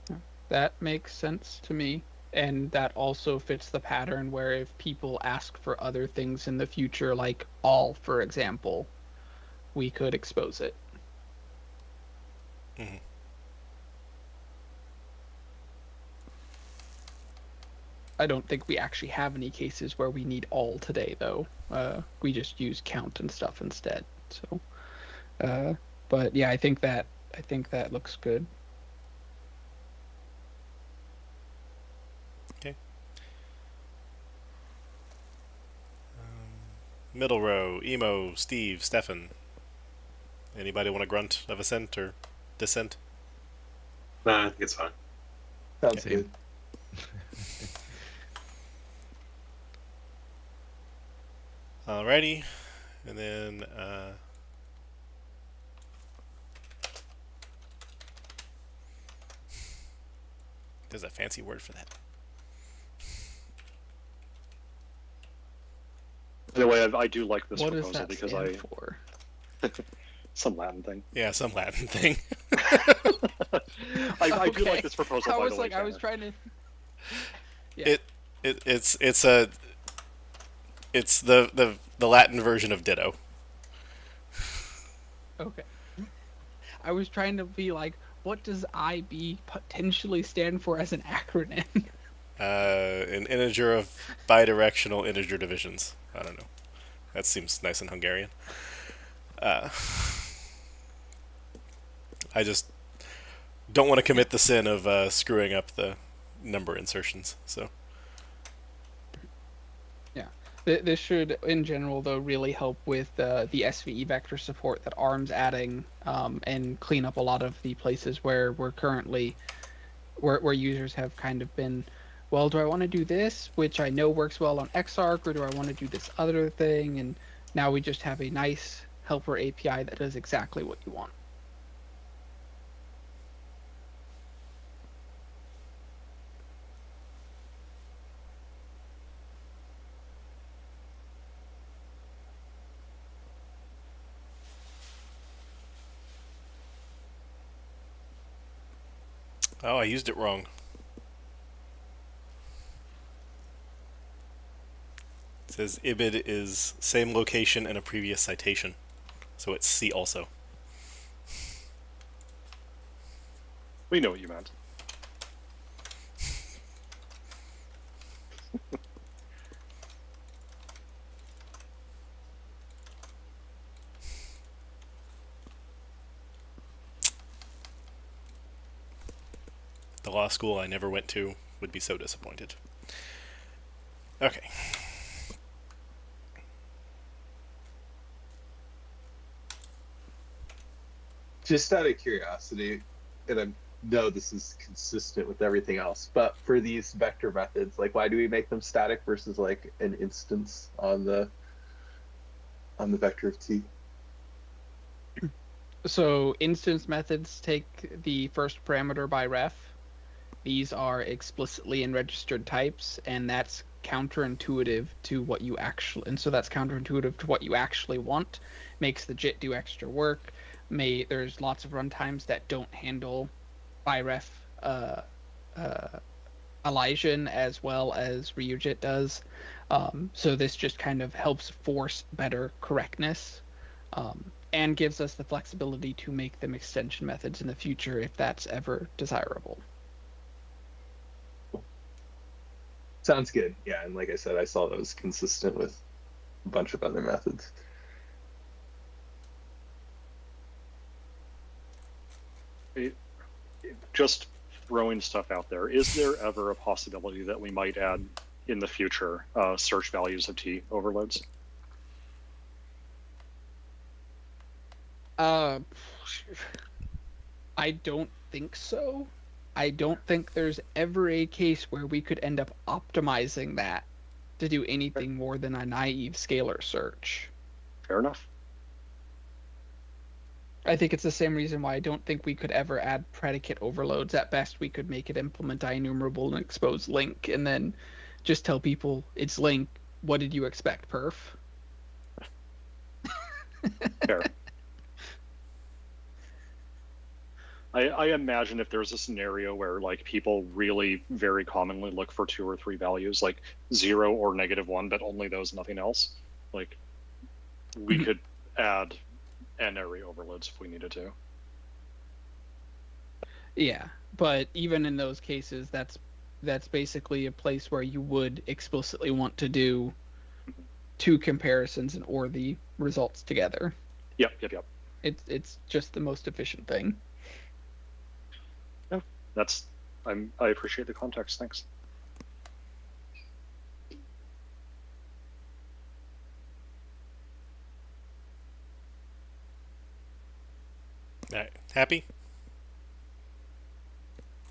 to do. That makes sense to me. And that also fits the pattern where if people ask for other things in the future, like all, for example, we could expose it. Mm-hmm. I don't think we actually have any cases where we need all today, though. We just use count and stuff instead. So, but yeah, I think that looks good. Okay. Middle row, Emo, Steve, Stefan. Anybody want a grunt of assent or dissent? Nah, I think it's fine. Sounds good. Alrighty, and then there's a fancy word for that. By the way, I do like this What does proposal that because stand for? some Latin thing. Yeah, some Latin thing. I do like this proposal. I by was the way, like, I was Tanner. trying to. Yeah. It's the Latin version of ditto. Okay. I was trying to be like, what does IB potentially stand for as an acronym? An integer of bidirectional integer divisions. I don't know. That seems nice and Hungarian. I just don't want to commit the sin of screwing up the number insertions. So Yeah. This should, in general, though, really help with the SVE vector support that ARM's adding, and clean up a lot of the places where we're currently, where users have kind of been, well, do I want to do this, which I know works well on Xarc, or do I want to do this other thing? And now we just have a nice helper API that does exactly what you want. I used it wrong. It says ibid is same location in a previous citation, so it's C also. We know what you meant. The law school I never went to would be so disappointed. Okay. Just out of curiosity, and I know this is consistent with everything else, but for these vector methods, like why do we make them static versus like an instance on the vector of t? So instance methods take the first parameter by ref. These are explicitly in registered types, and that's counterintuitive to what you actually, and so that's counterintuitive to what you actually want. Makes the JIT do extra work. There's lots of runtimes that don't handle by ref elision as well as RyuJIT does. So this just kind of helps force better correctness, and gives us the flexibility to make them extension methods in the future if that's ever desirable. Sounds good. Yeah, and like I said, I saw that was consistent with a bunch of other methods. Just throwing stuff out there, is there ever a possibility that we might add in the future search values of T overloads? I don't think so. I don't think there's ever a case where we could end up optimizing that to do anything more than a naive scalar search. Fair enough. I think it's the same reason why I don't think we could ever add predicate overloads. At best, we could make it implement IEnumerable and expose link, and then just tell people it's link. What did you expect, perf? Fair. I imagine if there's a scenario where like people really very commonly look for 2 or 3 values, like 0 or -1, but only those, nothing else, like we could add n-array overloads if we needed to. Yeah, but even in those cases, that's basically a place where you would explicitly want to do 2 comparisons and or the results together. Yep. It's just the most efficient thing. No, I appreciate the context. Thanks. All right. Happy?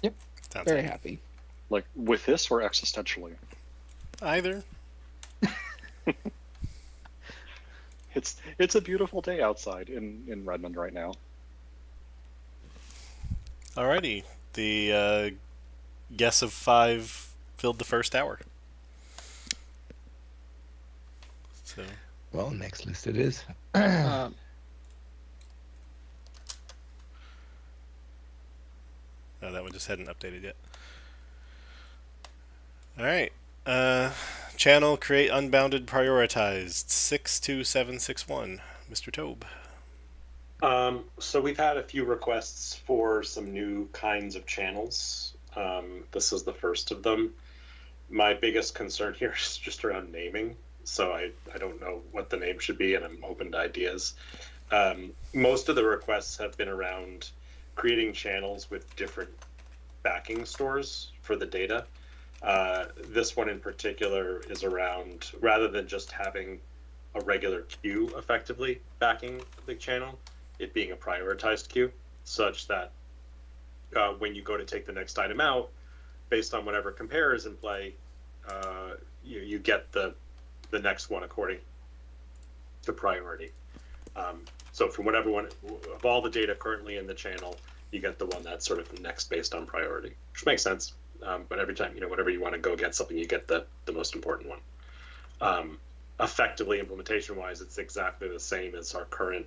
Yep. Sounds Very happy. Like with this or existentially? Either. It's a beautiful day outside in Redmond right now. Alrighty. The guess of 5 filled the first hour. So. Well, next list it is. Oh, that one just hadn't updated yet. Alright. Channel create unbounded prioritized 62761. Mr. Tobe. So we've had a few requests for some new kinds of channels. This is the first of them. My biggest concern here is just around naming. So I don't know what the name should be, and I'm open to ideas. Most of the requests have been around creating channels with different backing stores for the data. This one in particular is around, rather than just having a regular queue effectively backing the channel, it being a prioritized queue, such that when you go to take the next item out, based on whatever compare is in play, you get the next one according to priority. So from whatever one of all the data currently in the channel, you get the one that's sort of next based on priority, which makes sense. But every time, whenever you want to go get something, you get the most important one. Effectively, implementation-wise, it's exactly the same as our current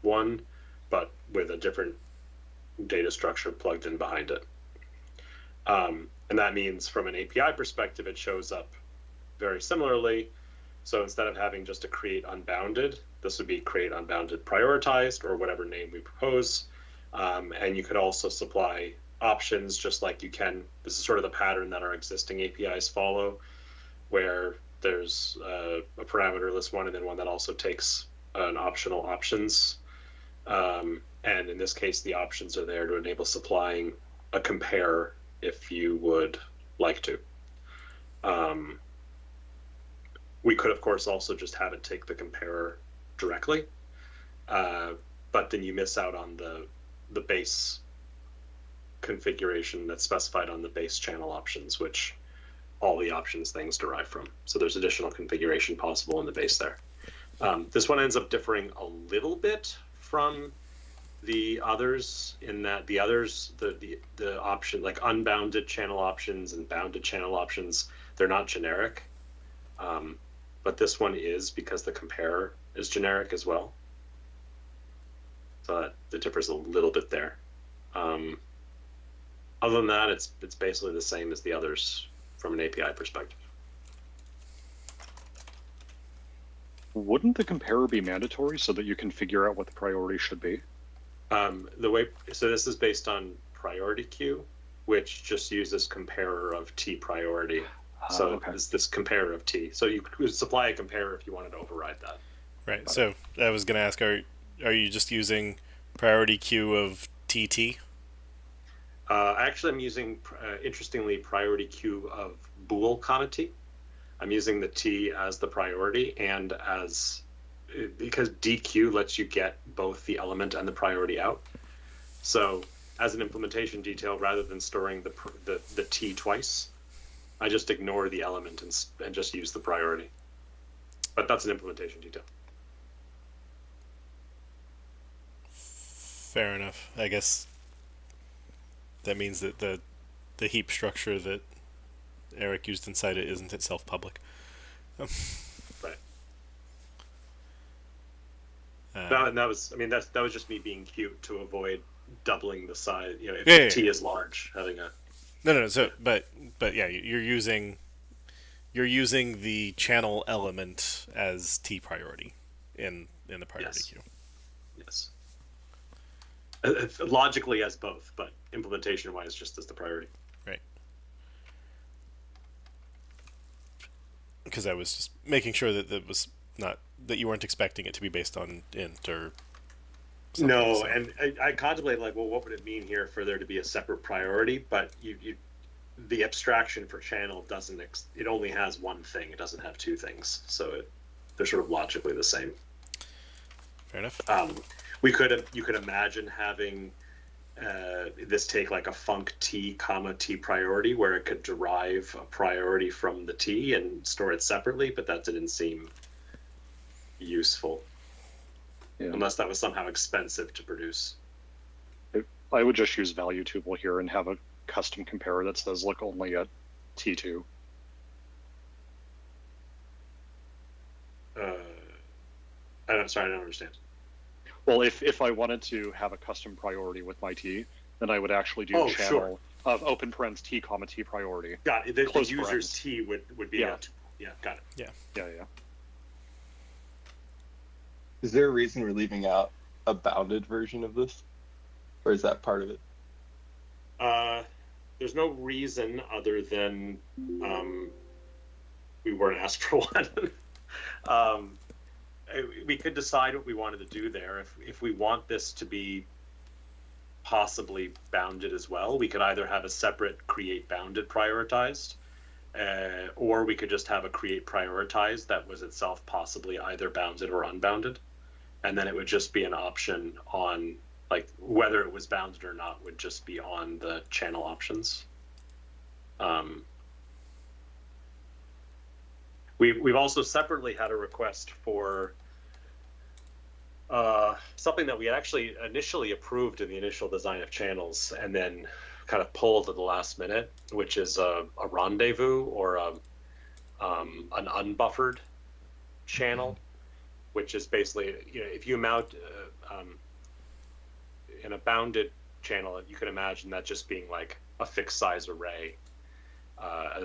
one, but with a different data structure plugged in behind it. And that means from an API perspective, it shows up very similarly. So instead of having just a create unbounded, this would be create unbounded prioritized, or whatever name we propose. And you could also supply options just like you can. This is sort of the pattern that our existing APIs follow, where there's a parameterless one and then one that also takes an optional options. And in this case, the options are there to enable supplying a compare if you would like to. We could, of course, also just have it take the compare directly, but then you miss out on the base configuration that's specified on the base channel options, which all the options things derive from. So there's additional configuration possible in the base there. This one ends up differing a little bit from the others in that the others, the option, like unbounded channel options and bounded channel options, they're not generic. But this one is, because the compare is generic as well. So that differs a little bit there. Other than that, it's basically the same as the others from an API perspective. Wouldn't the comparer be mandatory so that you can figure out what the priority should be? So this is based on priority queue, which just uses comparer of T priority. So okay. it's this comparer of T. So you could supply a comparer if you wanted to override that. Right. So I was going to ask, are you just using priority queue of TT? Actually, I'm using, interestingly, priority queue of bool comma T. I'm using the T as the priority, and because DQ lets you get both the element and the priority out. So as an implementation detail, rather than storing the T twice, I just ignore the element and just use the priority. But that's an implementation detail. Fair enough. I guess that means that the heap structure that Eric used inside it isn't itself public. Right. That was just me being cute to avoid doubling the size. If T is large, having a no. So, but yeah, you're using the channel element as T priority in the priority queue. Yes. Logically as both, but implementation-wise, just as the priority. Right. Because I was just making sure that was not that you weren't expecting it to be based on int or something. No, so. And I contemplated, like, well, what would it mean here for there to be a separate priority? But the abstraction for channel it only has one thing. It doesn't have two things, so they're sort of logically the same. Fair enough. You could imagine having this take like a func T comma T priority, where it could derive a priority from the T and store it separately, but that didn't seem useful. Yeah. Unless that was somehow expensive to produce. I would just use value tuple here and have a custom comparer that says look only at T2. I'm sorry, I don't understand. Well, if I wanted to have a custom priority with my T, then I would actually do channel of open parens T comma T priority. Got it. The user's T would be got it. Yeah. Is there a reason we're leaving out a bounded version of this? Or is that part of it? There's no reason other than we weren't asked for one. We could decide what we wanted to do there. If we want this to be possibly bounded as well, we could either have a separate create bounded prioritized, or we could just have a create prioritized that was itself possibly either bounded or unbounded. And then it would just be an option on, like, whether it was bounded or not would just be on the channel options. We've also separately had a request for something that we had actually initially approved in the initial design of channels and then kind of pulled at the last minute, which is a rendezvous or an unbuffered channel, which is basically, if you mount in a bounded channel, you can imagine that just being like a fixed size array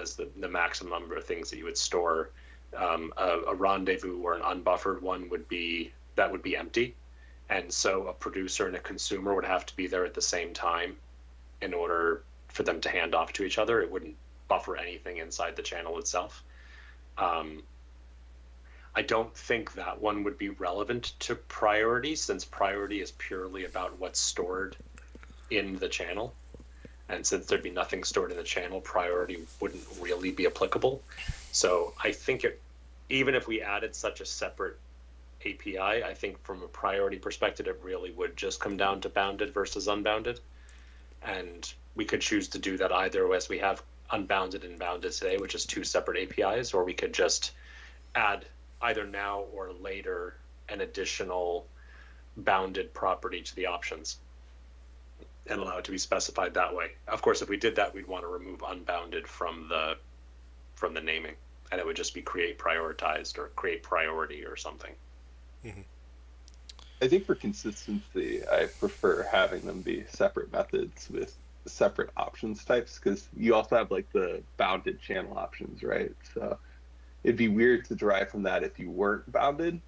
as the maximum number of things that you would store. A rendezvous or an unbuffered one would be empty, and so a producer and a consumer would have to be there at the same time in order for them to hand off to each other. It wouldn't buffer anything inside the channel itself. I don't think that one would be relevant to priority, since priority is purely about what's stored in the channel. And since there'd be nothing stored in the channel, priority wouldn't really be applicable. So I think even if we added such a separate API, I think from a priority perspective, it really would just come down to bounded versus unbounded. And we could choose to do that either as we have unbounded and bounded today, which is two separate APIs, or we could just add either now or later an additional bounded property to the options and allow it to be specified that way. Of course, if we did that, we'd want to remove unbounded from the naming, and it would just be create prioritized or create priority or something. Mm-hmm. I think for consistency, I prefer having them be separate methods with separate options types, because you also have like the bounded channel options, right? So it'd be weird to derive from that if you weren't bounded.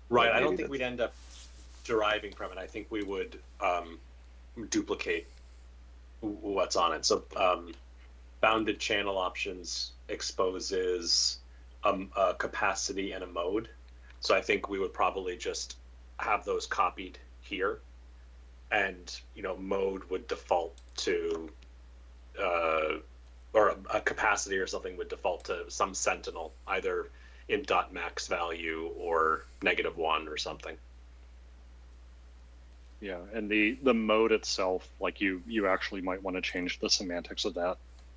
Right. Like I don't maybe think we'd end up deriving from it. I think we would duplicate what's on it. So bounded channel options exposes a capacity and a mode. So I think we would probably just have those copied here, and mode would default to or a capacity or something would default to some sentinel, either in .max value or -1 or something. Yeah, and the mode itself, like you actually might want to change the semantics of that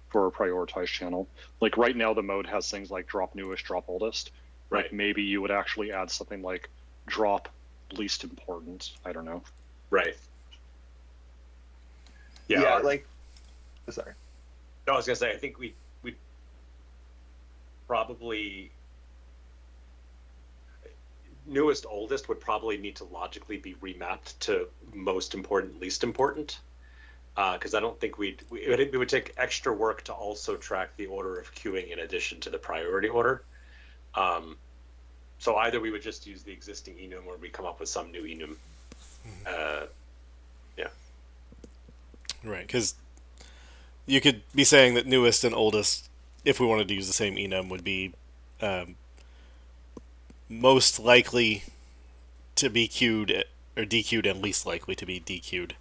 for a prioritized channel. Like right now, the mode has things like drop newest, drop oldest. Right. Like maybe you would actually add something like drop least important. I don't know. Right. Yeah, or, like, sorry. No, I was gonna say, I think we probably newest oldest would probably need to logically be remapped to most important least important, because I don't think it would take extra work to also track the order of queuing in addition to the priority order. So either we would just use the existing enum or we come up with some new enum. Yeah. Right, because you could be saying that newest and oldest, if we wanted to use the same enum, would be most likely to be queued or dequeued and least likely to be dequeued.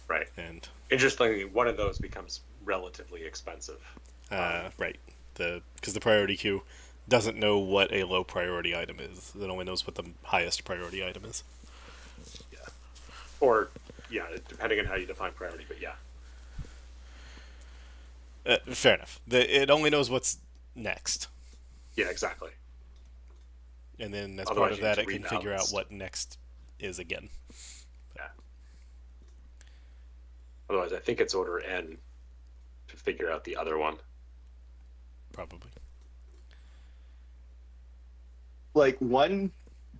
Right. And interestingly, one of those becomes relatively expensive. Right. Because the priority queue doesn't know what a low priority item is. It only knows what the highest priority item is. Yeah. Or, yeah, depending on how you define priority, but yeah. Fair enough. It only knows what's next. Yeah, exactly. And then as Otherwise, part of you that, need it to can figure out rebalance. what next is again. Yeah. Otherwise, I think it's order n to figure out the other one. Probably. Like one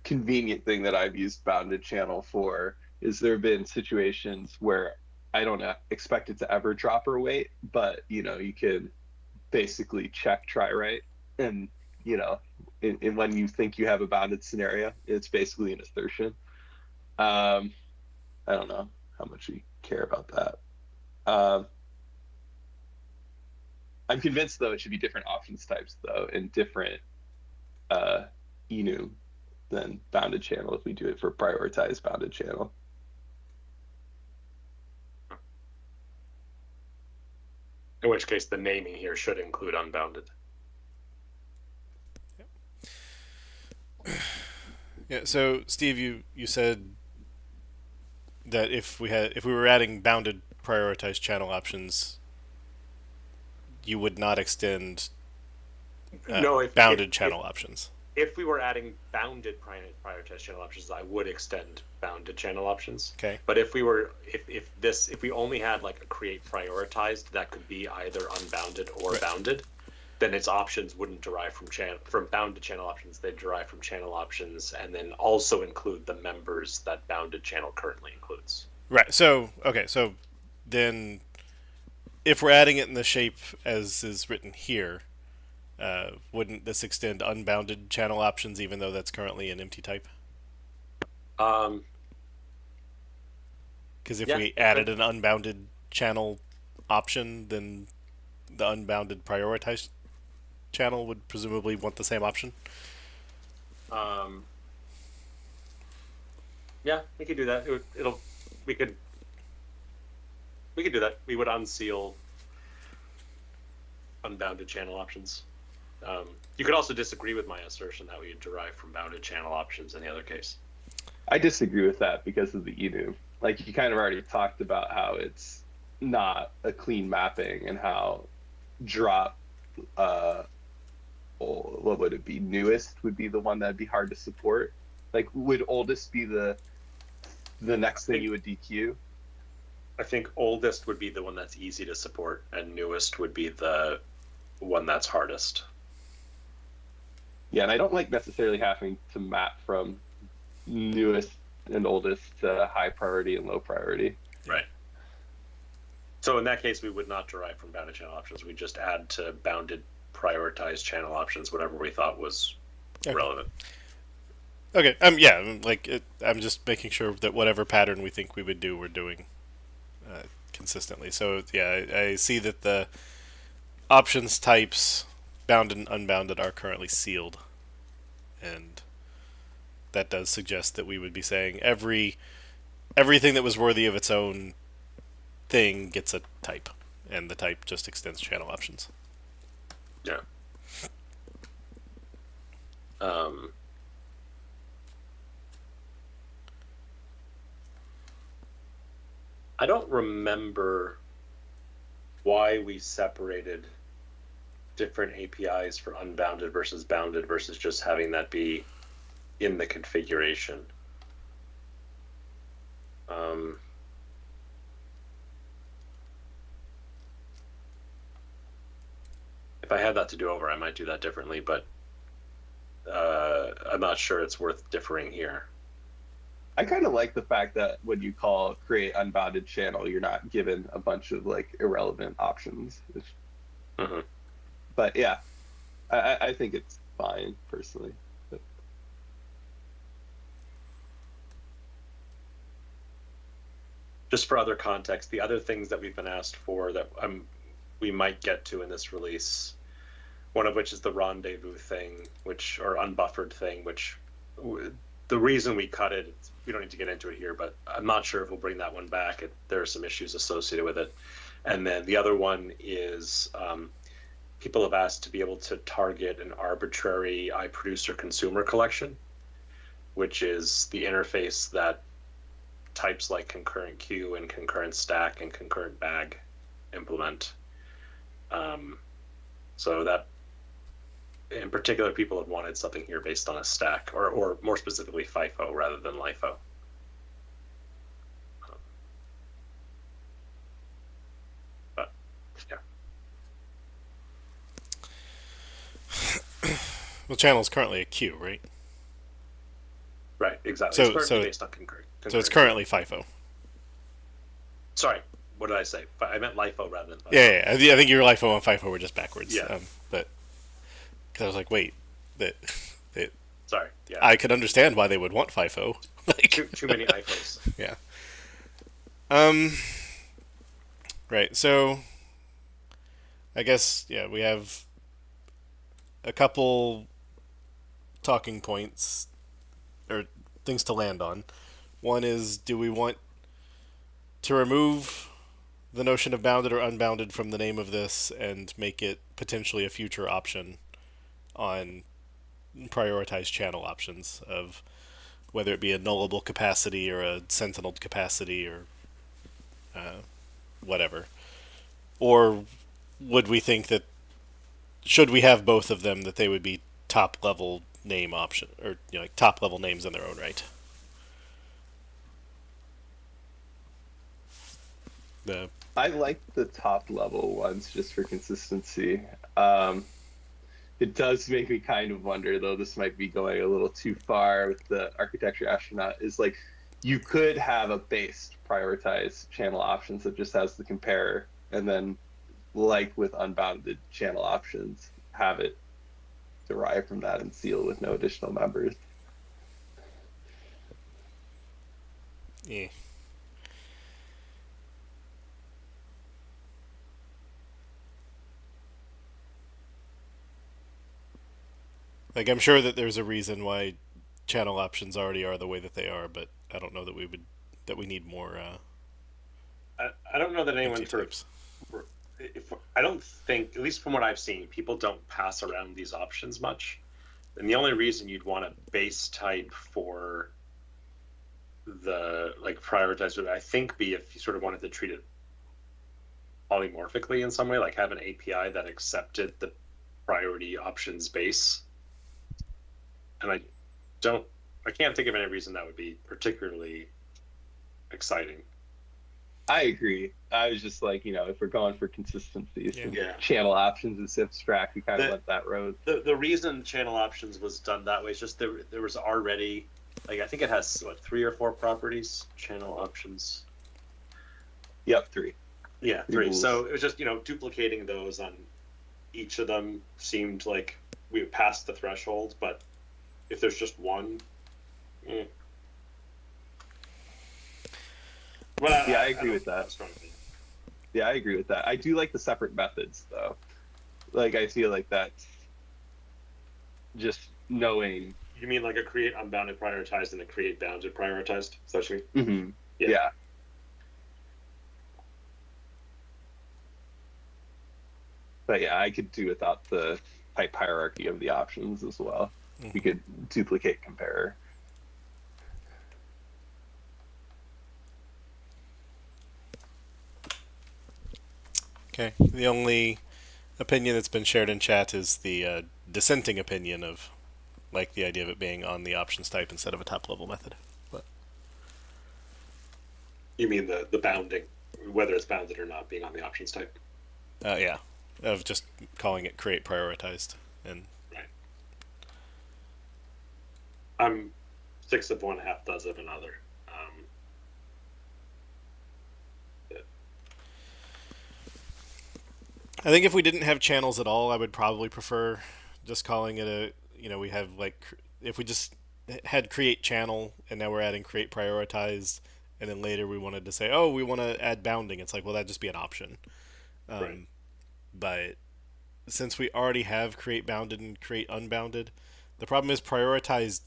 convenient thing that I've used bounded channel for is there have been situations where I don't expect it to ever drop or wait, but you can basically check try right, and in when you think you have a bounded scenario, it's basically an assertion. I don't know how much you care about that. I'm convinced though it should be different options types though, and different enum than bounded channel if we do it for prioritized bounded channel. In which case, the naming here should include unbounded. Yeah. So Steve, you said that if we were adding bounded prioritized channel options, you would not extend bounded channel options. If we were adding bounded prioritized channel options, I would extend bounded channel options. Okay. But if we only had like a create prioritized, that could be either unbounded or right. bounded, then its options wouldn't derive from bounded channel options. They'd derive from channel options, and then also include the members that bounded channel currently includes. Right. So okay. So then, if we're adding it in the shape as is written here, wouldn't this extend unbounded channel options, even though that's currently an empty type? Because if we added an unbounded channel option, then the unbounded prioritized channel would presumably want the same option. Yeah, we could do that. We could do that. We would unseal unbounded channel options. You could also disagree with my assertion that we would derive from bounded channel options in the other case. I disagree with that because of the enum. Like you kind of already talked about how it's not a clean mapping and how drop what would it be, newest would be the one that'd be hard to support. Like, would oldest be the next thing think- you would DQ? I think oldest would be the one that's easy to support, and newest would be the one that's hardest. Yeah, and I don't like necessarily having to map from newest and oldest to high priority and low priority. Right. So in that case, we would not derive from bounded channel options. We just add to bounded prioritized channel options whatever we thought was relevant. Okay. Yeah. I'm just making sure that whatever pattern we think we would do, we're doing consistently. So yeah, I see that the options types, bounded and unbounded, are currently sealed, and that does suggest that we would be saying everything that was worthy of its own thing gets a type, and the type just extends channel options. Yeah. I don't remember why we separated different APIs for unbounded versus bounded versus just having that be in the configuration. If I had that to do over, I might do that differently, but I'm not sure it's worth differing here. I kind of like the fact that when you call create unbounded channel, you're not given a bunch of like irrelevant options. Mm-hmm. But yeah, I think it's fine personally. But... Just for other context, the other things that we've been asked for that we might get to in this release, one of which is the rendezvous thing, which, or unbuffered thing, which the reason we cut it, we don't need to get into it here, but I'm not sure if we'll bring that one back. There are some issues associated with it. And then the other one is people have asked to be able to target an arbitrary iProducer consumer collection, which is the interface that types like concurrent queue and concurrent stack and concurrent bag implement. So that, in particular, people have wanted something here based on a stack, or more specifically FIFO rather than LIFO. But yeah. Well, channel is currently a queue, right? Right, exactly. So- It's currently so- based on concurrent. So it's currently FIFO. Sorry, what did I say? I meant LIFO rather than FIFO. Yeah. I think your LIFO and FIFO were just backwards. Yeah. But because I was like, wait, that Sorry. Yeah. I could understand why they would want FIFO. Like, too many IFOs. yeah. Right. So I guess we have a couple talking points or things to land on. One is, do we want to remove the notion of bounded or unbounded from the name of this and make it potentially a future option on prioritized channel options of whether it be a nullable capacity or a sentineled capacity or whatever? Or would we think that should we have both of them, that they would be top level name option, or like top level names in their own right? I like the top level ones just for consistency. It does make me kind of wonder, though, this might be going a little too far with the architecture astronaut, is like you could have a based prioritized channel options that just has the compare, and then like with unbounded channel options, have it derive from that and seal with no additional members. Yeah. Like, I'm sure that there's a reason why channel options already are the way that they are, but I don't know that we need more. I don't know that anyone anti-types. I don't think, at least from what I've seen, people don't pass around these options much. And the only reason you'd want a base type for the prioritized would, I think, be if you sort of wanted to treat it polymorphically in some way, like have an API that accepted the priority options base. And I don't I can't think of any reason that would be particularly exciting. I agree. I was just like, if we're going for consistency, so Yeah. channel options is abstract. We kind of went that road. The reason channel options was done that way is just there was already, like, I think it has 3 or 4 properties, channel options. Yep, 3. Yeah, 3. So it was just, duplicating those on each of them seemed like we passed the threshold, but if there's just one, Well, yeah, I agree with that. Strong opinion. Yeah, I agree with that. I do like the separate methods, though. Like, I feel like that's just knowing. You mean like a create unbounded prioritized and a create bounded prioritized? Is that what you mean? Mm-hmm. Yeah. Yeah. But yeah, I could do without the type hierarchy of the options as well. Mhm. We could duplicate compare. Okay. The only opinion that's been shared in chat is the dissenting opinion of, like, the idea of it being on the options type instead of a top level method. But You mean the bounding, whether it's bounded or not, being on the options type? yeah, of just calling it create prioritized and Right. I'm 6 of one, half dozen of another. I think if we didn't have channels at all, I would probably prefer just calling it we have, like, if we just had create channel and now we're adding create prioritized, and then later we wanted to say, oh, we want to add bounding. It's like, well, that'd just be an option. Right. But since we already have create bounded and create unbounded, the problem is prioritized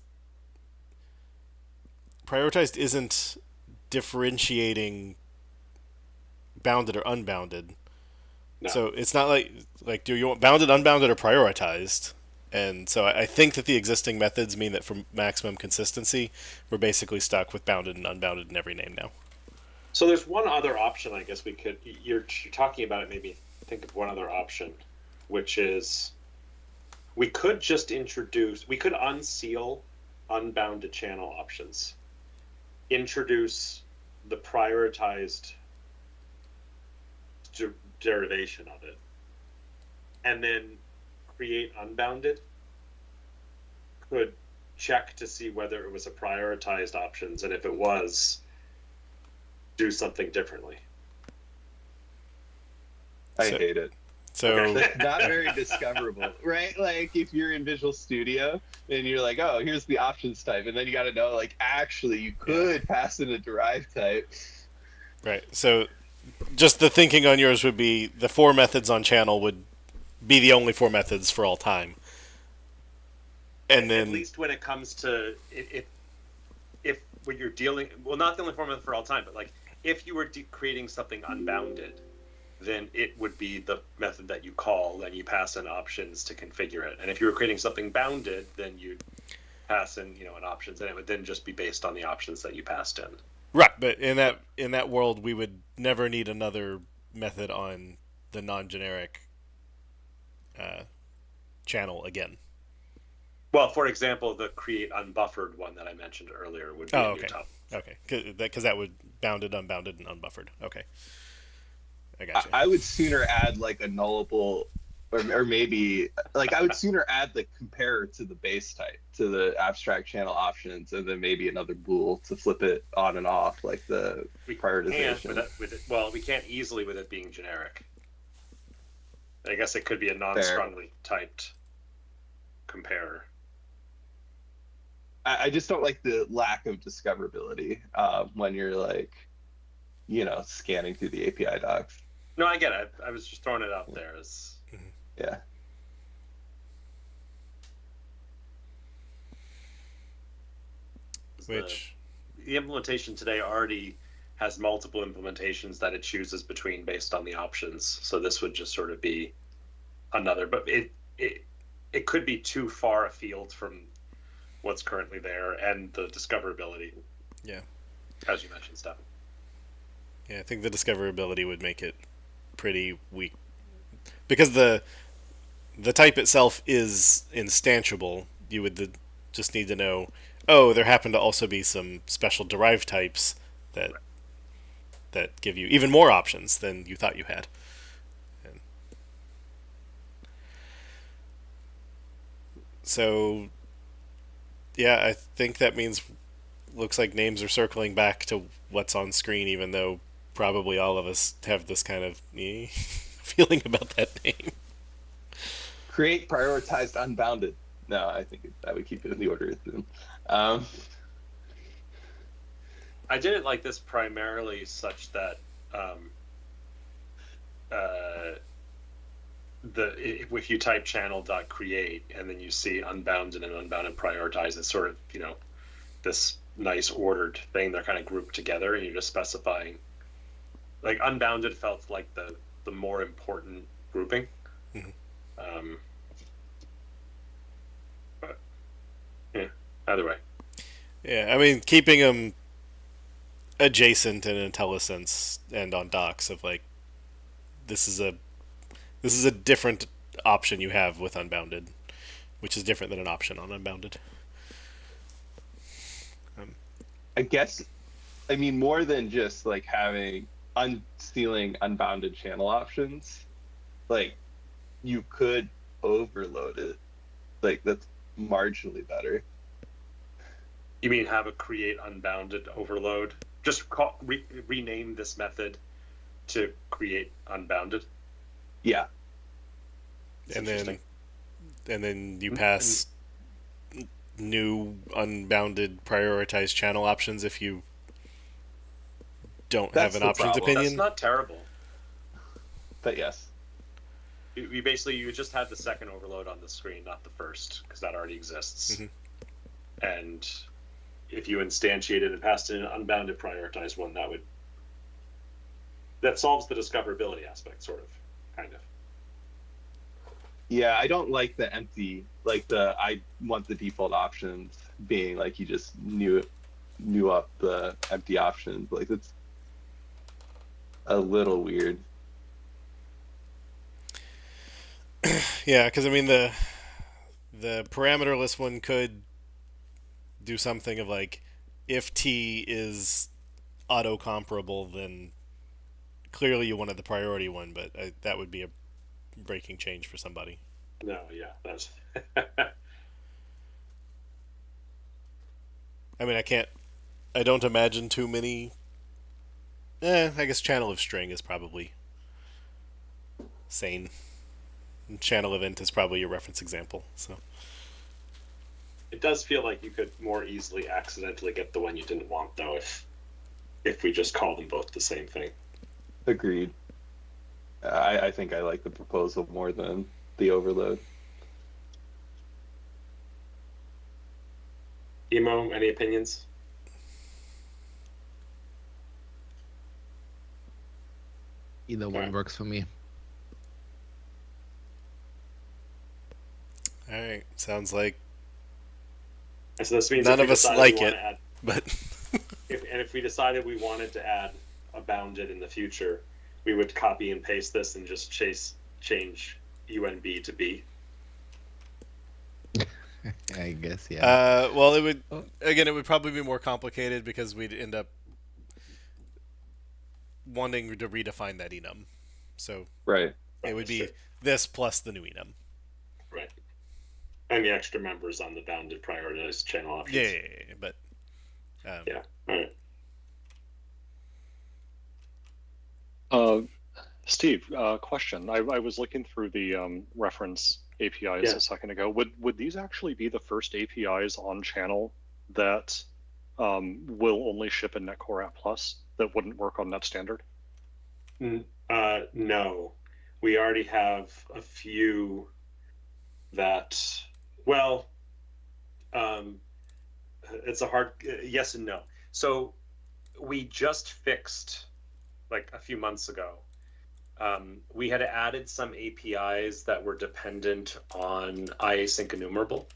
isn't differentiating bounded or unbounded. No. So it's not like do you want bounded, unbounded, or prioritized? And so I think that the existing methods mean that for maximum consistency, we're basically stuck with bounded and unbounded in every name now. So there's one other option, I guess we could. You're talking about it, made me think of one other option, which is we could unseal unbounded channel options, introduce the prioritized derivation of it, and then create unbounded could check to see whether it was a prioritized options, and if it was, do something differently. I hate it. So Okay. Not very discoverable, right? Like, if you're in Visual Studio and you're like, oh, here's the options type, and then you got to know, like, actually, you could pass in a derived type. right. So just the thinking on yours would be the 4 methods on channel would be the only 4 methods for all time. And then at least when it comes to if when you're dealing, well, not the only 4 methods for all time, but like if you were creating something unbounded, then it would be the method that you call and you pass in options to configure it. And if you were creating something bounded, then you'd pass in an options, and it would then just be based on the options that you passed in. right, but in that world, we would never need another method on the non-generic channel again. Well, for example, the create unbuffered one that I mentioned earlier would be a new top. Okay, because that would bounded, unbounded, and unbuffered. Okay, I gotcha. I would sooner add like a nullable, or maybe like I would sooner add the compare to the base type, to the abstract channel options, and then maybe another bool to flip it on and off, like the prioritization. Well, we can't easily with it being generic. I guess it could be a non-strongly typed compare. I just don't like the lack of discoverability when you're like, scanning through the API docs. No, I get it. I was just throwing it out there as. Yeah. Which the implementation today already has multiple implementations that it chooses between based on the options. So this would just sort of be another, but it could be too far afield from what's currently there and the discoverability. Yeah. As you mentioned, Stefan. Yeah, I think the discoverability would make it pretty weak because the type itself is instantiable. You would just need to know, oh, there happen to also be some special derived types that give you even more options than you thought you had. And so, yeah, I think that means looks like names are circling back to what's on screen, even though probably all of us have this kind of feeling about that name. Create prioritized unbounded. No, I think I would keep it in the order it's in. I did it like this primarily such that if you type channel.create and then you see unbounded and unbounded prioritize, it's sort of, you know, this nice ordered thing. They're kind of grouped together, and you're just specifying. Like unbounded felt like the more important grouping. Mm-hmm. But yeah, either way. Yeah, I mean, keeping them adjacent in IntelliSense and on docs of like, this is a different option you have with unbounded, which is different than an option on unbounded. I guess, I mean, more than just like having unsealing unbounded channel options, like you could overload it. Like that's marginally better. You mean have a create unbounded overload? Just rename this method to create unbounded. Yeah. And then you pass new unbounded prioritized channel options if you don't That's have an the options problem. opinion. That's not terrible. But yes. You basically, you just had the second overload on the screen, not the first, because that already exists. Mm-hmm. And if you instantiated and passed in an unbounded prioritized one, that solves the discoverability aspect, sort of, kind of. Yeah, I don't like the empty, like I want the default options being like you just knew up the empty options. Like it's a little weird. Yeah, because I mean the parameterless one could do something of like, if T is auto comparable, then clearly you wanted the priority one, but that would be a breaking change for somebody. No, yeah, that's. I mean, I don't imagine too many. I guess channel of string is probably sane. And channel event is probably your reference example. So It does feel like you could more easily accidentally get the one you didn't want, though, if we just call them both the same thing. Agreed. I think I like the proposal more than the overload. Emo, any opinions? Either one works for me. all right, sounds like So this means none of us like it, but if we decided we wanted to add a bounded in the future, we would copy and paste this and just change UNB to B. I guess, yeah. well, it would probably be more complicated because we'd end up wanting to redefine that enum. So Right. it would be this plus the new enum. Right. And the extra members on the bounded prioritized channel options. Yeah, but yeah. All right. Steve, question. I was looking through the reference APIs a second ago. Would these actually be the first APIs on channel that will only ship in Netcore App Plus that wouldn't work on Net Standard? No, we already have a few that. Well, it's a hard yes and no. So we just fixed, like a few months ago, we had added some APIs that were dependent on IAsync enumerable.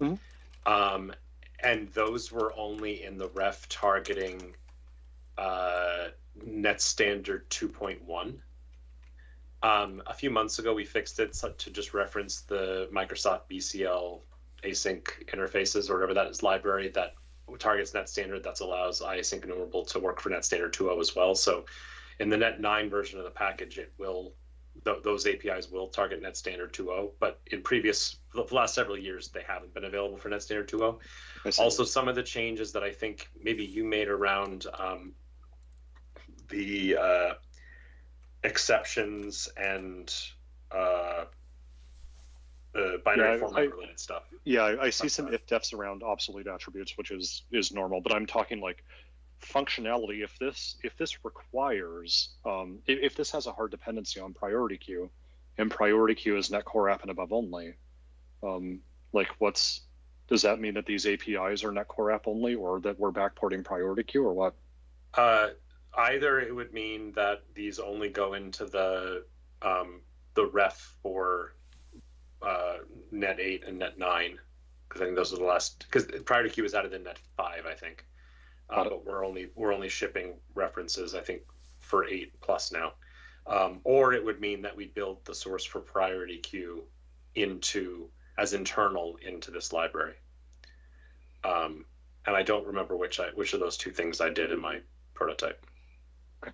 Mm-hmm. And those were only in the ref targeting Net Standard 2.1. A few months ago, we fixed it to just reference the Microsoft BCL async interfaces or whatever that is library that targets net standard that allows async enumerable to work for net standard 2.0 as well. So in the net 9 version of the package, it will those APIs will target net standard 2.0, but in the last several years, they haven't been available for net standard 2.0. Also, some of the changes that I think maybe you made around the exceptions and binary format related stuff. Yeah, I see some if-defs around obsolete attributes, which is normal, but I'm talking like functionality. If this requires, if this has a hard dependency on priority queue, and priority queue is net core app and above only, like does that mean that these APIs are net core app only, or that we're backporting priority queue, or what? Either it would mean that these only go into the ref for net 8 and net 9, because I think those are the last. Because priority queue was added in net 5, I think. But we're only shipping references, I think, for 8 plus now. Or it would mean that we build the source for priority queue as internal into this library. And I don't remember which of those two things I did in my prototype. Okay.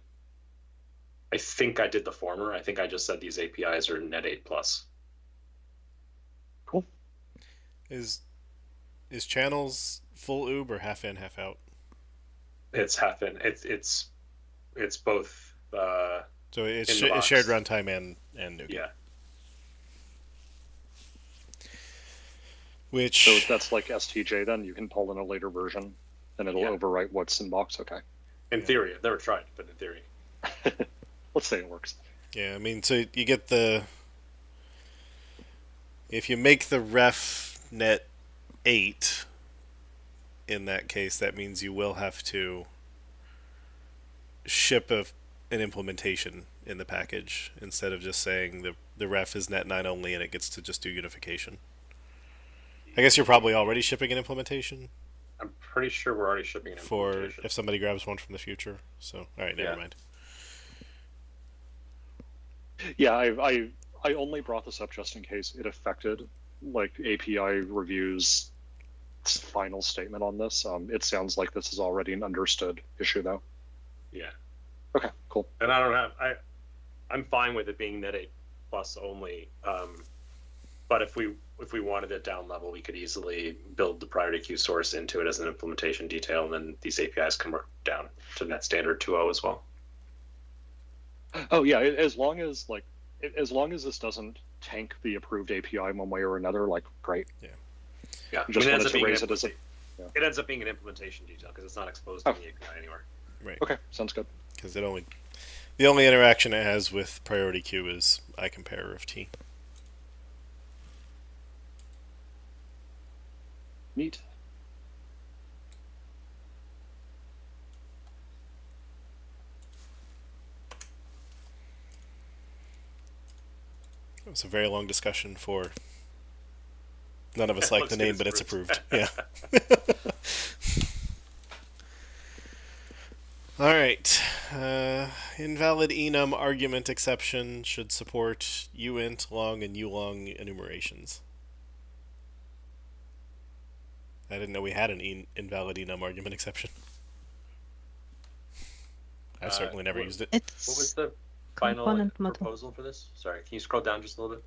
I think I did the former. I think I just said these APIs are net 8 plus. Cool. Is channels full oob or half in, half out? It's half in. It's both. So it's shared runtime and NuGet. Yeah. So that's like STJ. Then you can pull in a later version, and it'll overwrite what's in box. Okay. In theory, I've never tried, but in theory. Let's say it works. Yeah, I mean, so you get if you make the ref net 8, in that case, that means you will have to ship an implementation in the package instead of just saying the ref is net 9 only and it gets to just do unification. I guess you're probably already shipping an implementation. I'm pretty sure we're already shipping an implementation. For if somebody grabs one from the future. So, all right, never mind. Yeah, I only brought this up just in case it affected like API reviews final statement on this. It sounds like this is already an understood issue, though. Yeah. Okay, cool. And I'm fine with it being net 8 plus only. But if we wanted it down level, we could easily build the priority queue source into it as an implementation detail, and then these APIs can work down to net standard 2.0 as well. Oh yeah, as long as this doesn't tank the approved API one way or another, like great. Yeah. Yeah. Just wanted to raise it as a. Yeah. It ends up being an implementation detail because it's not exposed to the API anywhere. Right. Okay, sounds good. Because the only interaction it has with priority queue is iCompare of T. Neat. It was a very long discussion for none of us like the name, but it's approved. Yeah. All right. Invalid enum argument exception should support uint, long, and ulong enumerations. I didn't know we had an invalid enum argument exception. I've certainly never used it. What was the final proposal for this? Sorry, can you scroll down just a little bit?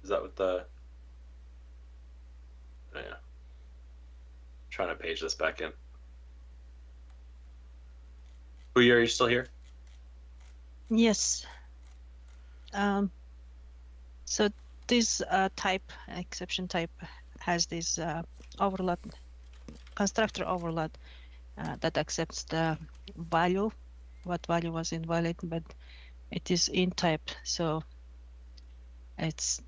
Is that what the... Oh, yeah. Trying to page this back in. Are you still here? Yes. So this exception type has this overload, constructor overload that accepts the value, what value was invalid, but it is in type, so it's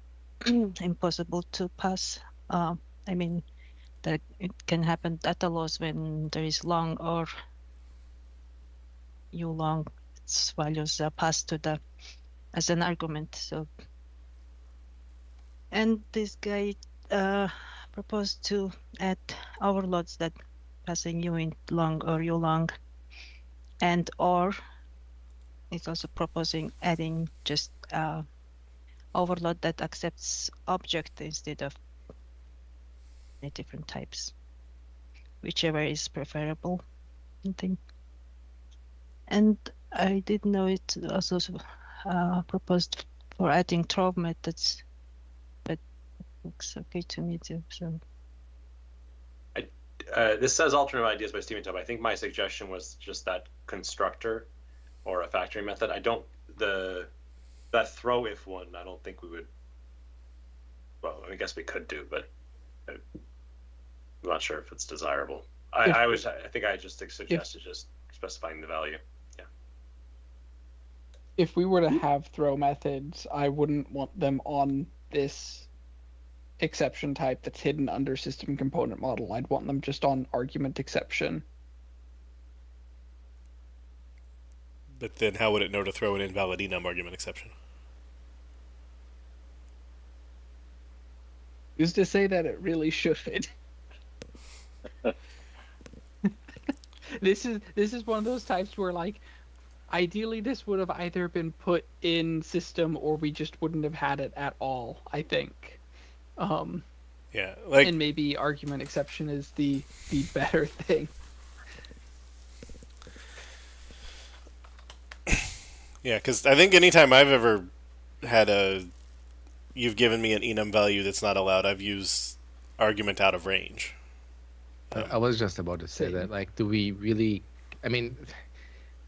impossible to pass. I mean, that it can happen data loss when there is long or ulong. Its values are passed to as an argument. So, and this guy proposed to add overloads that passing uint long or ulong, and or it's also proposing adding just overload that accepts object instead of many different types, whichever is preferable, I think. And I did know it also proposed for adding throw methods, but looks okay to me too. So this says alternate ideas by Stephen Tubb. I think my suggestion was just that constructor or a factory method. I don't that throw if one. I don't think we would. Well, I guess we could do, but I'm not sure if it's desirable. I think I just suggested just specifying the value. Yeah. If we were to have throw methods, I wouldn't want them on this exception type that's hidden under system component model. I'd want them just on argument exception. But then how would it know to throw an invalid enum argument exception? Who's to say that it really should? This is one of those types where, like, ideally this would have either been put in system or we just wouldn't have had it at all, I think. Yeah, like, and maybe argument exception is the better thing. Yeah, because I think anytime I've ever had you've given me an enum value that's not allowed, I've used argument out of range. I was just about to say that. Like, do we really? I mean,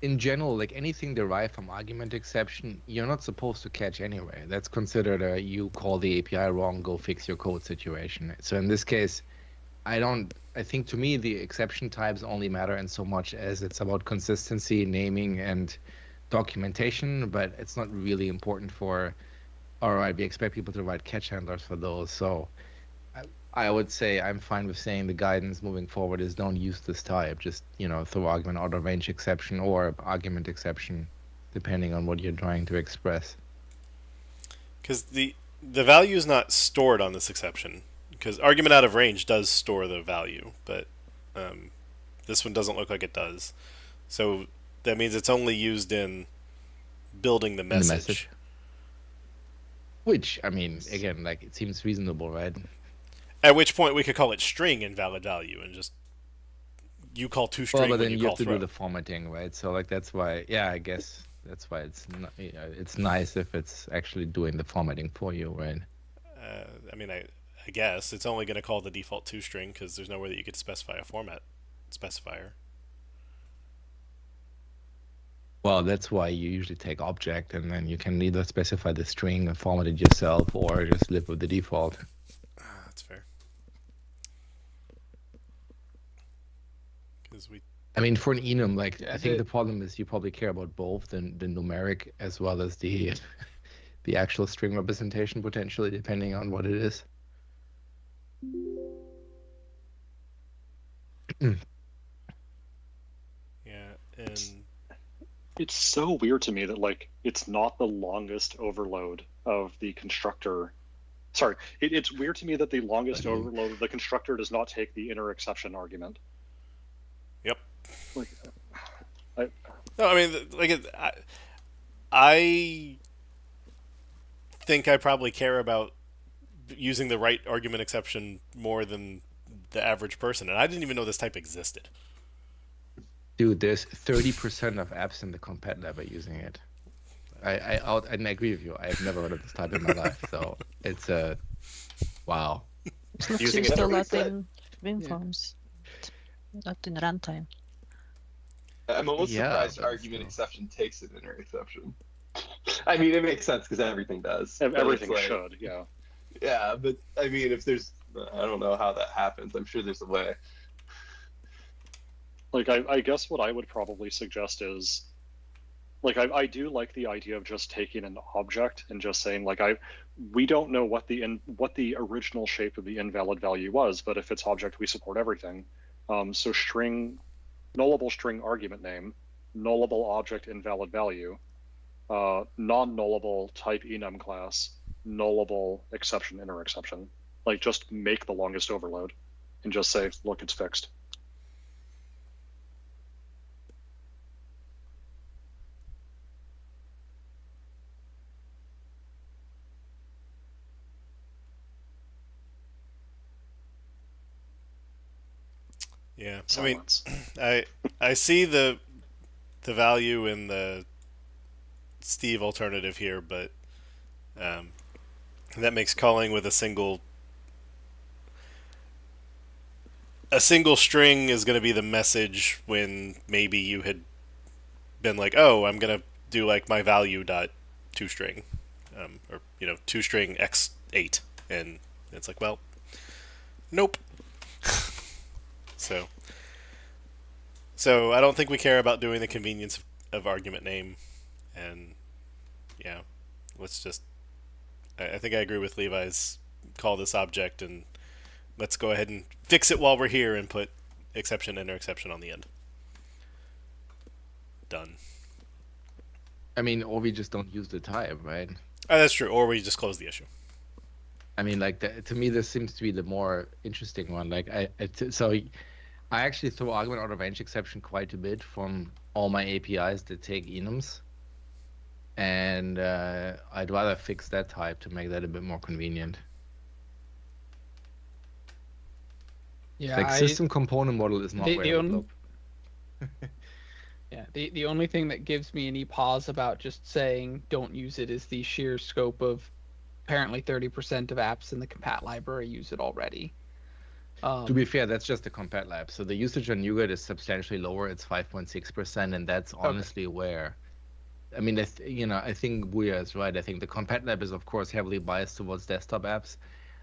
in general, like anything derived from argument exception, you're not supposed to catch anyway. That's considered a you call the API wrong, go fix your code situation. So in this case, I think to me the exception types only matter in so much as it's about consistency, naming, and documentation, but it's not really important for, all right, we expect people to write catch handlers for those. So I would say I'm fine with saying the guidance moving forward is don't use this type. Just, throw argument out of range exception or argument exception, depending on what you're trying to express. Because the value is not stored on this exception. Because argument out of range does store the value, but this one doesn't look like it does. So that means it's only used in building the message. Which, I mean, again, like, it seems reasonable, right? At which point we could call it string invalid value and just you call toString. Well, but then you have have to throw. do the formatting, right? So, like, that's why, I guess that's why it's nice if it's actually doing the formatting for you, right? I mean, I guess it's only going to call the default toString because there's nowhere that you could specify a format specifier. Well, that's why you usually take object, and then you can either specify the string and format it yourself, or just live with the default. That's fair. I mean, for an enum, like, I think the problem is you probably care about both the numeric as well as the actual string representation, potentially, depending on what it is. Yeah, and it's so weird to me that, like, it's not the longest overload of the constructor. Sorry, it's weird to me that the longest overload of the constructor does not take the inner exception argument. Yep. Like, no, I mean, like, I think I probably care about using the right argument exception more than the average person, and I didn't even know this type existed. Dude, there's 30% of apps in the Compat Lab are using it. I agree with you. I have never heard of this type in my life, so it's wow. It's not Using used it a to lot in WinForms, not in runtime. I'm almost surprised argument exception takes an inner exception. I mean, it makes sense because everything does. Everything should, yeah. Yeah, but I mean, if there's, I don't know how that happens. I'm sure there's a way. Like, I guess what I would probably suggest is, like, I do like the idea of just taking an object and just saying, like, we don't know what the original shape of the invalid value was, but if it's object, we support everything. So nullable string argument name, nullable object invalid value, non-nullable type enum class, nullable exception inner exception. Like, just make the longest overload and just say, look, it's fixed. Yeah, Silence. I see the value in the Steve alternative here, but that makes calling with a single string is going to be the message when maybe you had been like, oh, I'm going to do like my value dot toString, or toString x8, and it's like, well, nope. So I don't think we care about doing the convenience of argument name, and yeah, let's just. I think I agree with Levi's call this object, and let's go ahead and fix it while we're here and put exception enter exception on the end. Done. I mean, or we just don't use the type, right? That's true. Or we just close the issue. I mean, like to me, this seems to be the more interesting one. Like so I actually throw argument out of range exception quite a bit from all my APIs that take enums, and I'd rather fix that type to make that a bit more convenient. Yeah, Like system component model is not where I would look. Yeah, the only thing that gives me any pause about just saying don't use it is the sheer scope of apparently 30% of apps in the compat library use it already. To be fair, that's just the compat lab. So the usage on NuGet is substantially lower. It's 5.6%, and that's honestly where. I mean, I think Buya is right. I think the compat lab is, of course, heavily biased towards desktop apps.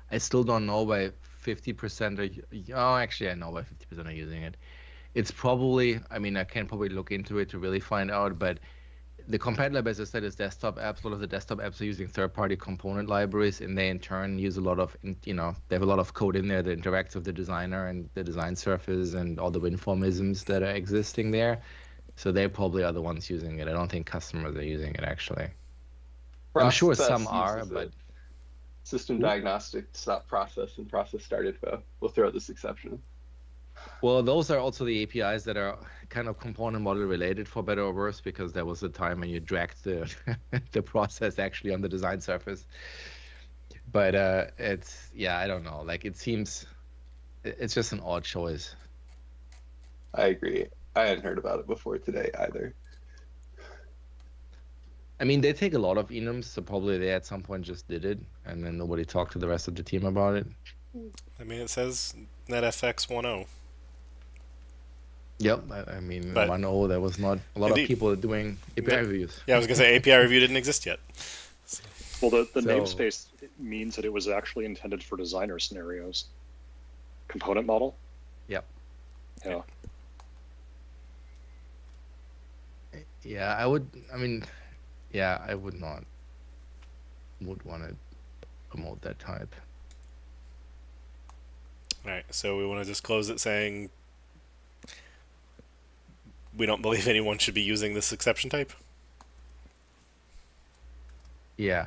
I still don't know why 50% are. Oh, actually, I know why 50% are using it. It's probably. I mean, I can probably look into it to really find out, but. The compat lab, as I said, is desktop apps. A lot of the desktop apps are using third-party component libraries, and they in turn use a lot of, they have a lot of code in there that interacts with the designer and the design surface and all the WinFormisms that are existing there. So they probably are the ones using it. I don't think customers are using it, actually. I'm sure some are, but... System diagnostic stop process and process start info. We'll throw this exception. Well, those are also the APIs that are kind of component model related, for better or worse, because there was a time when you dragged the the process actually on the design surface. But I don't know. Like, it seems it's just an odd choice. I agree. I hadn't heard about it before today either. I mean, they take a lot of enums, so probably they at some point just did it, and then nobody talked to the rest of the team about it. I mean, it says netfx 1.0. Yep, I mean, 1.0, there was not a lot of people doing API reviews. Yeah, I was going to say API review didn't exist yet. Well, the namespace means that it was actually intended for designer scenarios. Component model? Yep. Yeah. Yeah, I would not want to promote that type. All right, so we want to just close it saying we don't believe anyone should be using this exception type? Yeah.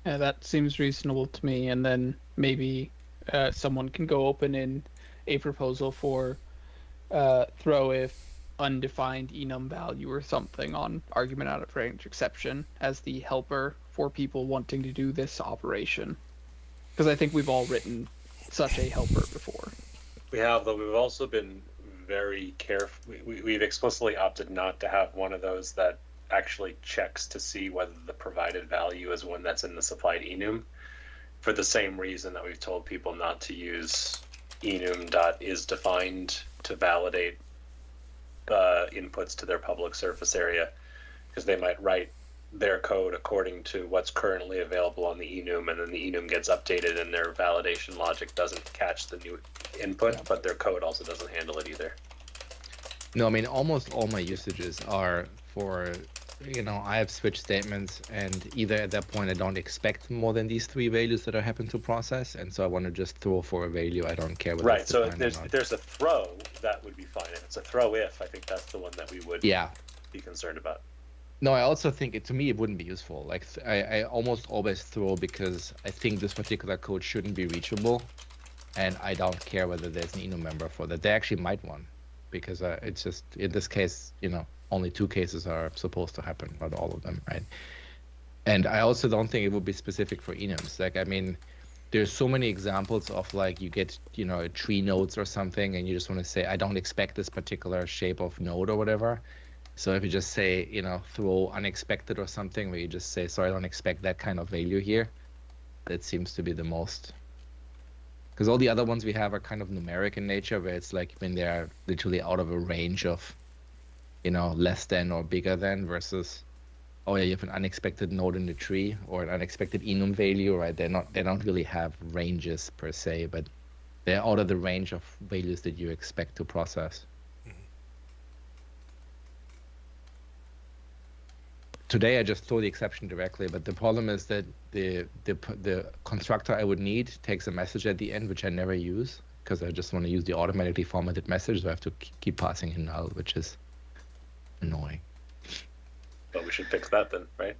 Yeah, that seems reasonable to me. And then maybe someone can go open in a proposal for throw if undefined enum value or something on argument out of range exception as the helper for people wanting to do this operation. Because I think we've all written such a helper before. We have, though we've also been very careful. We've explicitly opted not to have one of those that actually checks to see whether the provided value is one that's in the supplied enum, for the same reason that we've told people not to use enum.isDefined to validate inputs to their public surface area, because they might write their code according to what's currently available on the enum, and then the enum gets updated and their validation logic doesn't catch the new input, but their code also doesn't handle it either. No, I mean, almost all my usages are for, I have switch statements, and either at that point I don't expect more than these 3 values that I happen to process, and so I want to just throw for a value. I don't care whether right, so if there's a throw, that would be fine. If it's a throw if, I think that's the one that we would be concerned about. No, I also think to me it wouldn't be useful. Like, I almost always throw because I think this particular code shouldn't be reachable, and I don't care whether there's an enum member for that. They actually might one, because it's just, in this case, only 2 cases are supposed to happen, not all of them, right? And I also don't think it would be specific for enums. Like, I mean, there's so many examples of like you get, tree nodes or something, and you just want to say, I don't expect this particular shape of node or whatever. So if you just say, throw unexpected or something, where you just say, sorry, I don't expect that kind of value here, that seems to be the most. Because all the other ones we have are kind of numeric in nature, where it's like when they're literally out of a range of, less than or bigger than, versus, oh yeah, you have an unexpected node in the tree or an unexpected enum value, right? They don't really have ranges per se, but they're out of the range of values that you expect to process. Today I just throw the exception directly, but the problem is that the constructor I would need takes a message at the end, which I never use because I just want to use the automatically formatted message. So I have to keep passing in null, which is annoying. But we should fix that then, right?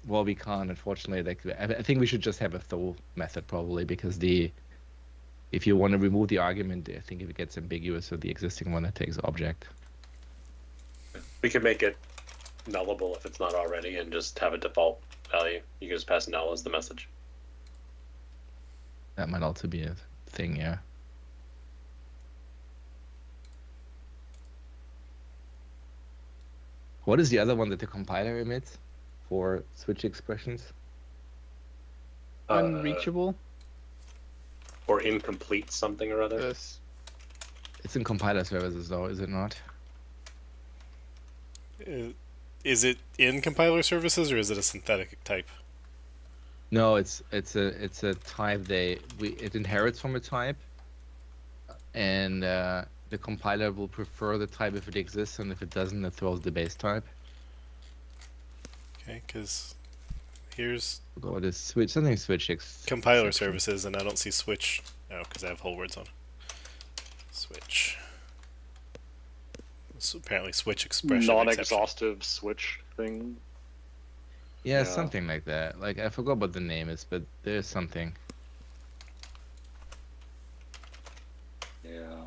Well, we can't, unfortunately. I think we should just have a throw method probably, because if you want to remove the argument, I think if it gets ambiguous with the existing one that takes object. We could make it nullable if it's not already, and just have a default value. You can just pass null as the message. That might also be a thing, yeah. What is the other one that the compiler emits for switch expressions? Unreachable. Or incomplete something or other. This. It's in compiler services though, is it not? Is it in compiler services or is it a synthetic type? No, it's a type it inherits from a type, and the compiler will prefer the type if it exists, and if it doesn't, it throws the base type. Okay, because here's What is switch? Something switch compiler services, and I don't see switch. Oh, because I have whole words on. Switch. So apparently, switch expression. Non-exhaustive switch thing. Yeah, something like that. Like I forgot what the name is, but there's something. Yeah.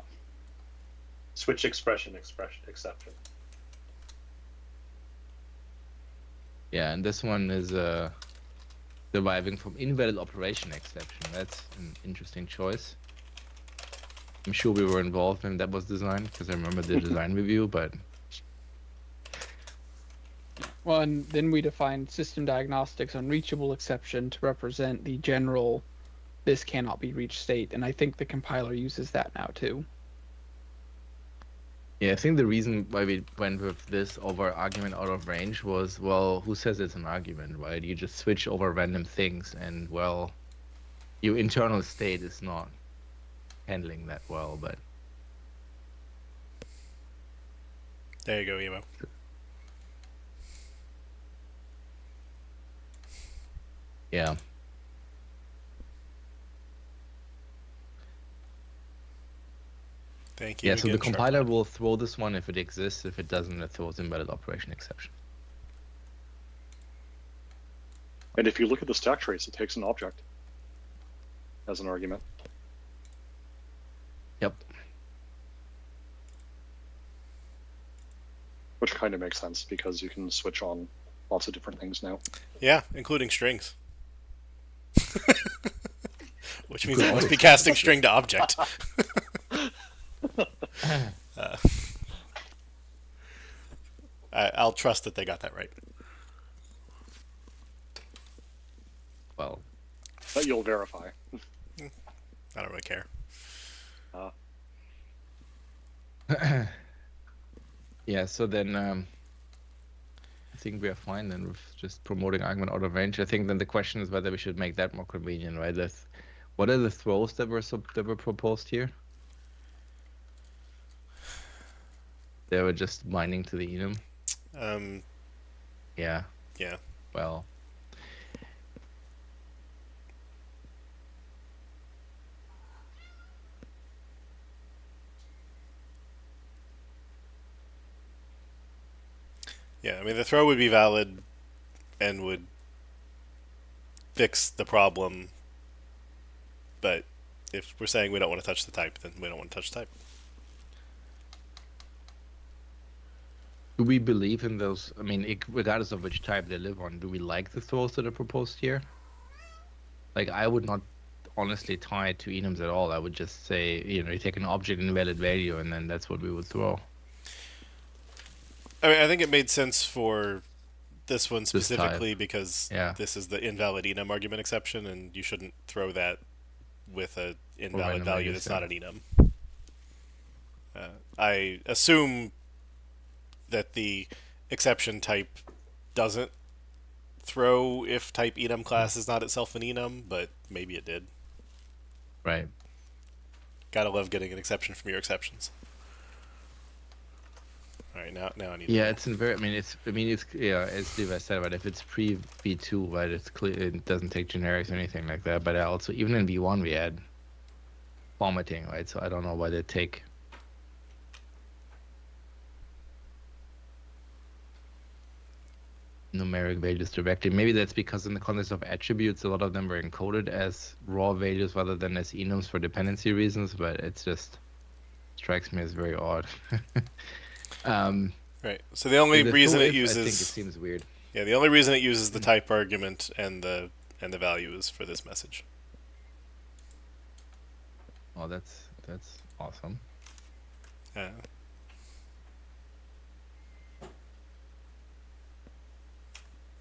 Switch expression exception. Yeah, and this one is deriving from invalid operation exception. That's an interesting choice. I'm sure we were involved when that was designed, because I remember the design review, but... Well, and then we defined system diagnostics unreachable exception to represent the general this cannot be reached state, and I think the compiler uses that now too. Yeah, I think the reason why we went with this over argument out of range was, well, who says it's an argument, right? You just switch over random things, and, well, your internal state is not handling that well, but... There you go, Emo. Yeah. Thank you. Yeah, so the again, compiler will throw this one if it exists. If it doesn't, it throws invalid operation exception. And if you look at the stack trace, it takes an object as an argument. Yep. Which kind of makes sense because you can switch on lots of different things now. Yeah, including strings. Which means it must be casting string to object. I'll trust that they got that right. Well, But you'll verify. I don't really care. yeah, so then I think we are fine then with just promoting argument out of range. I think then the question is whether we should make that more convenient, right? What are the throws that were proposed here? They were just binding to the enum. Yeah. Yeah. Well. Yeah, I mean, the throw would be valid and would fix the problem, but if we're saying we don't want to touch the type, then we don't want to touch the type. Do we believe in those? I mean, regardless of which type they live on, do we like the throws that are proposed here? Like, I would not honestly tie it to enums at all. I would just say, you take an object invalid value, and then that's what we would throw. I mean, I think it made sense for this one This specifically type. because Yeah. this is the invalid enum argument exception, and you shouldn't throw that with a invalid random value values, that's yeah. not an enum. I assume that the exception type doesn't throw if type enum class is not itself an enum, but maybe it did. Right. Gotta love getting an exception from your exceptions. All right, now I need. Yeah, to it's in very. It's yeah, as Levi said, right? If it's pre V2, right, it's clear it doesn't take generics or anything like that. But also, even in V1, we had formatting, right? So I don't know why they take. Numeric values directly. Maybe that's because in the context of attributes, a lot of them were encoded as raw values rather than as enums for dependency reasons. But it's just strikes me as very odd. Right. So the only reason it uses, I think it seems weird. Yeah, the only reason it uses the type argument and the value is for this message. Oh, that's awesome.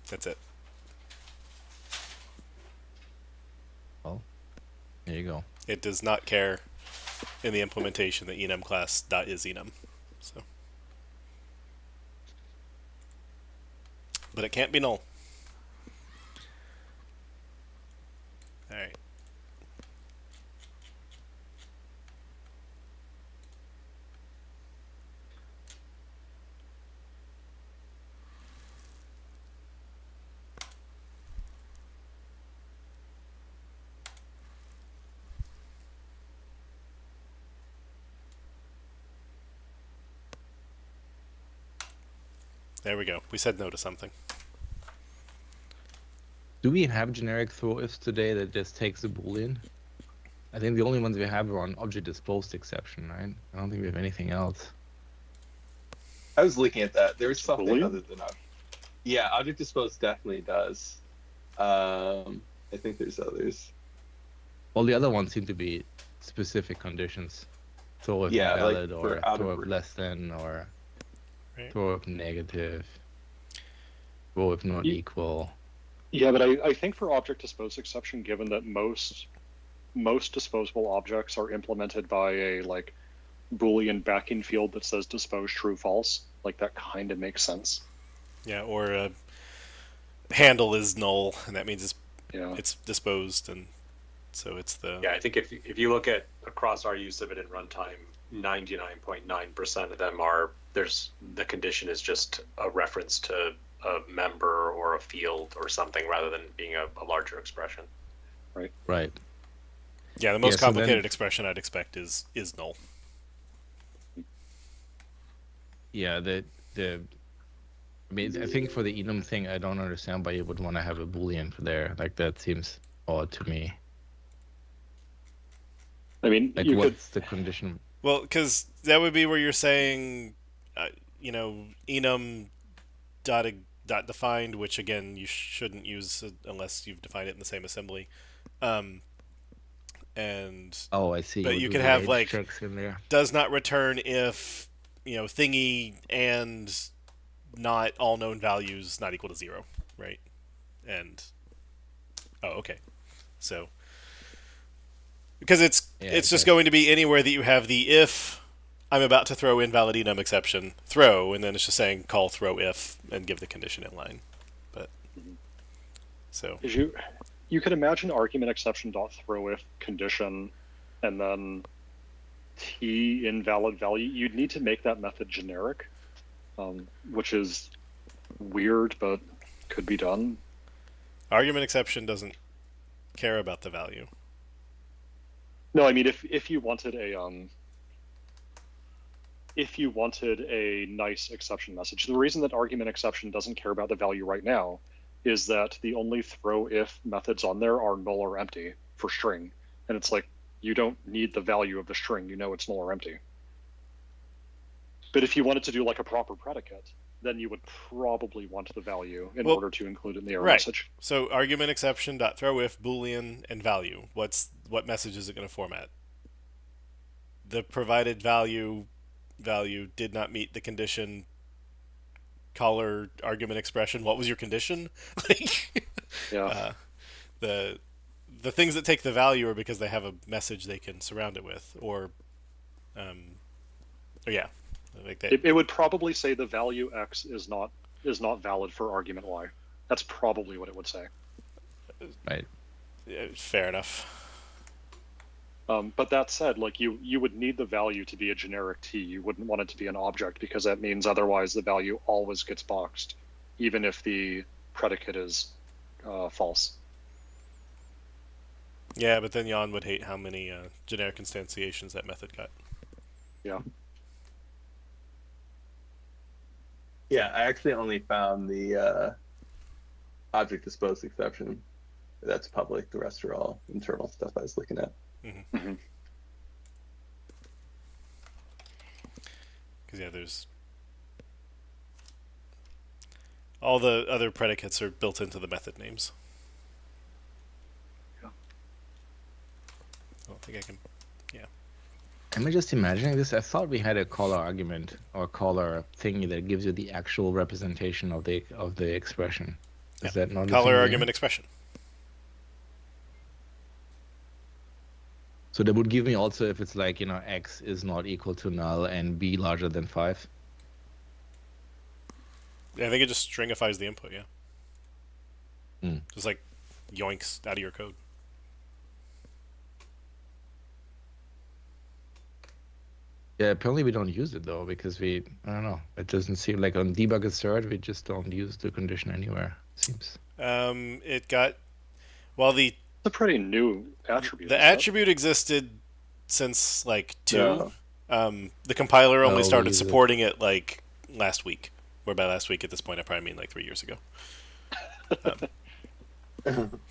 That's it. Well, there you go. It does not care in the implementation that enum class dot is enum. So, but it can't be null. All right. There we go. We said no to something. Do we have generic throw ifs today that just takes a boolean? I think the only ones we have are on object disposed exception, right? I don't think we have anything else. I was looking at that. There was something Boolean? other than yeah, object disposed definitely does. I think there's others. All the other ones seem to be specific conditions. Throw if Yeah, like invalid, for or out throw of if less than, or Right. throw if negative, throw if not equal. Yeah, but I think for object disposed exception, given that most disposable objects are implemented by a like Boolean backing field that says dispose true false, like that kind of makes sense. Yeah, or handle is null, and that means it's disposed, and so it's the. Yeah, I think if you look at across our use of it in runtime, 99.9% of them are the condition is just a reference to a member or a field or something rather than being a larger expression. Right. Yeah, the most Yeah, so complicated then- expression I'd expect is null. Yeah, I mean, I think for the enum thing, I don't understand why you would want to have a boolean for there. Like that seems odd to me. I mean, Like, you what's the condition? Well, because that would be where you're saying, enum dot defined, which again you shouldn't use unless you've defined it in the same assembly. And Oh, I see. but you do can the have range like checks in there. does not return if thingy and not all known values not equal to 0, right? And okay, so because it's just going to be anywhere that you have the if I'm about to throw invalid enum exception throw, and then it's just saying call throw if and give the condition in line. But so you could imagine argument exception dot throw if condition and then t invalid value. You'd need to make that method generic, which is weird but could be done. Argument exception doesn't care about the value. No, I mean if you wanted a nice exception message, the reason that argument exception doesn't care about the value right now is that the only throw if methods on there are null or empty for string, and it's like you don't need the value of the string, it's null or empty. But if you wanted to do like a proper predicate, then you would probably want the value in Well, order to include in the error right. message. So argument exception dot throw if boolean and value. What message is it going to format? The provided value did not meet the condition. Caller argument expression. What was your condition? Like, Yeah. the things that take the value are because they have a message they can surround it with, or yeah, like that. It would probably say the value X is not valid for argument Y. That's probably what it would say. Right. Fair enough. But that said, like you would need the value to be a generic T. You wouldn't want it to be an object, because that means otherwise the value always gets boxed, even if the predicate is false. Yeah, but then Jan would hate how many generic instantiations that method got. Yeah. Yeah, I actually only found the object disposed exception. That's public. The rest are all internal stuff I was looking at. Mm-hmm. Because yeah, there's all the other predicates are built into the method names. Yeah. I don't think I can. Yeah. Am I just imagining this? I thought we had a caller argument or caller thingy that gives you the actual representation of the expression. Is that not caller argument expression? So that would give me also if it's like, X is not equal to null and B larger than 5. Yeah, I think it just stringifies the input. Yeah. Hmm. Just like yoinks out of your code. Yeah, apparently we don't use it though, because I don't know. It doesn't seem like on debug assert we just don't use the condition anywhere. Seems. It got the It's a pretty new attribute. the attribute existed since like 2. Yeah. The compiler only we started use it. supporting it like last week. Or by last week at this point I probably mean like 3 years ago.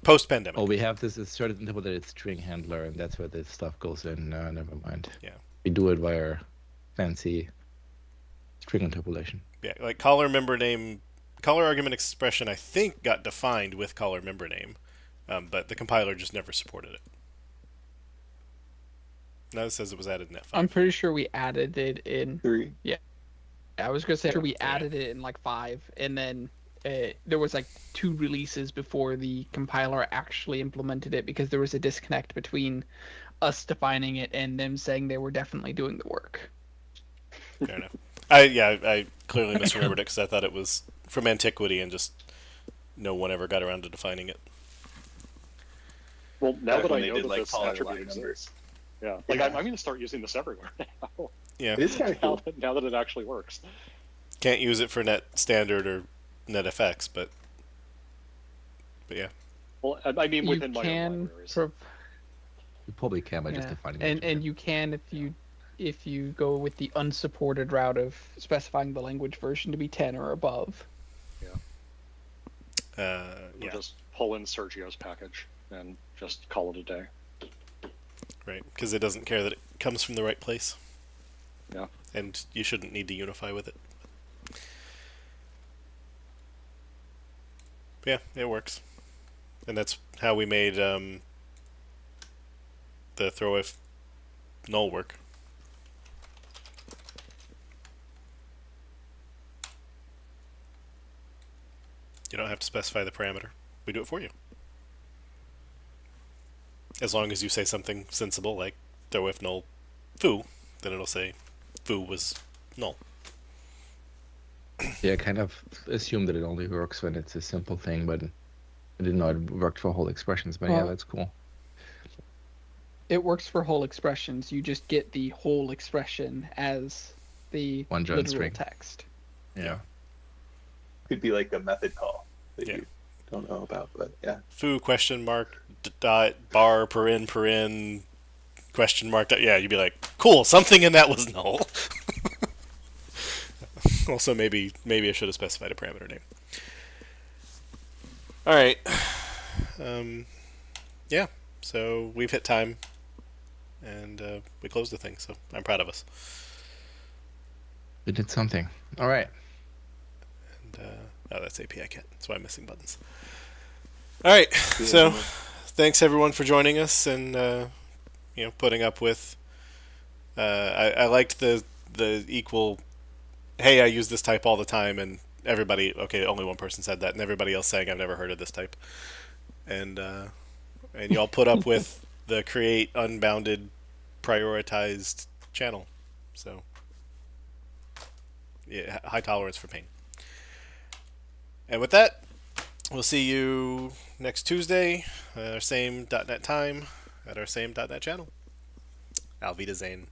Post pandemic. Oh, we have this asserted interpolated string handler, and that's where this stuff goes in. Never mind. Yeah. We do it via fancy string interpolation. Yeah, like caller argument expression I think got defined with caller member name, but the compiler just never supported it. Now it says it was added in Net5. I'm pretty sure we added it in 3. Yeah, I was gonna say we added it in like 5, and then there was like 2 releases before the compiler actually implemented it, because there was a disconnect between us defining it and them saying they were definitely doing the work. Fair enough. I clearly misremembered it because I thought it was from antiquity and just no one ever got around to defining it. Well, now that I They know did, that like, this caller attribute line numbers. exists, yeah, like Yeah. I'm going to start using this everywhere now. Yeah, It is kind of cool. now that it actually works. can't use it for net standard or netfx, but yeah. Well, I mean You within my own can libraries. You probably can by just Yeah. defining and you can if you go with the unsupported route of specifying the language version to be 10 or above. We'll Yeah, just pull in Sergio's package and just call it a day. right. Because it doesn't care that it comes from the right place. Yeah. And you shouldn't need to unify with it. Yeah, it works. And that's how we made the throw if null work. You don't have to specify the parameter. We do it for you. As long as you say something sensible like throw if null foo, then it'll say foo was null. Yeah, I kind of assume that it only works when it's a simple thing, but I didn't know it worked for whole expressions. But yeah, Well, that's cool. It works for whole expressions. You just get the whole expression as the One giant literal string. text. Yeah. Could be like a method call that Yeah. you don't know about, but yeah. Foo question mark dot bar paren question mark dot, yeah, you'd be like, cool, something in that was null. Also, maybe I should have specified a parameter name. All right. Yeah. So we've hit time, and we closed the thing. So I'm proud of us. We did something. All right. oh, that's API Cat. That's why I'm missing buttons. All right, so thanks everyone for joining us and putting up with. I liked the equal. Hey, I use this type all the time, and everybody. Okay, only one person said that, and everybody else saying I've never heard of this type. And y'all put up with the create unbounded prioritized channel. So yeah, high tolerance for pain. And with that, we'll see you next Tuesday at our same .NET time at our same .NET channel. Auf Wiedersehen.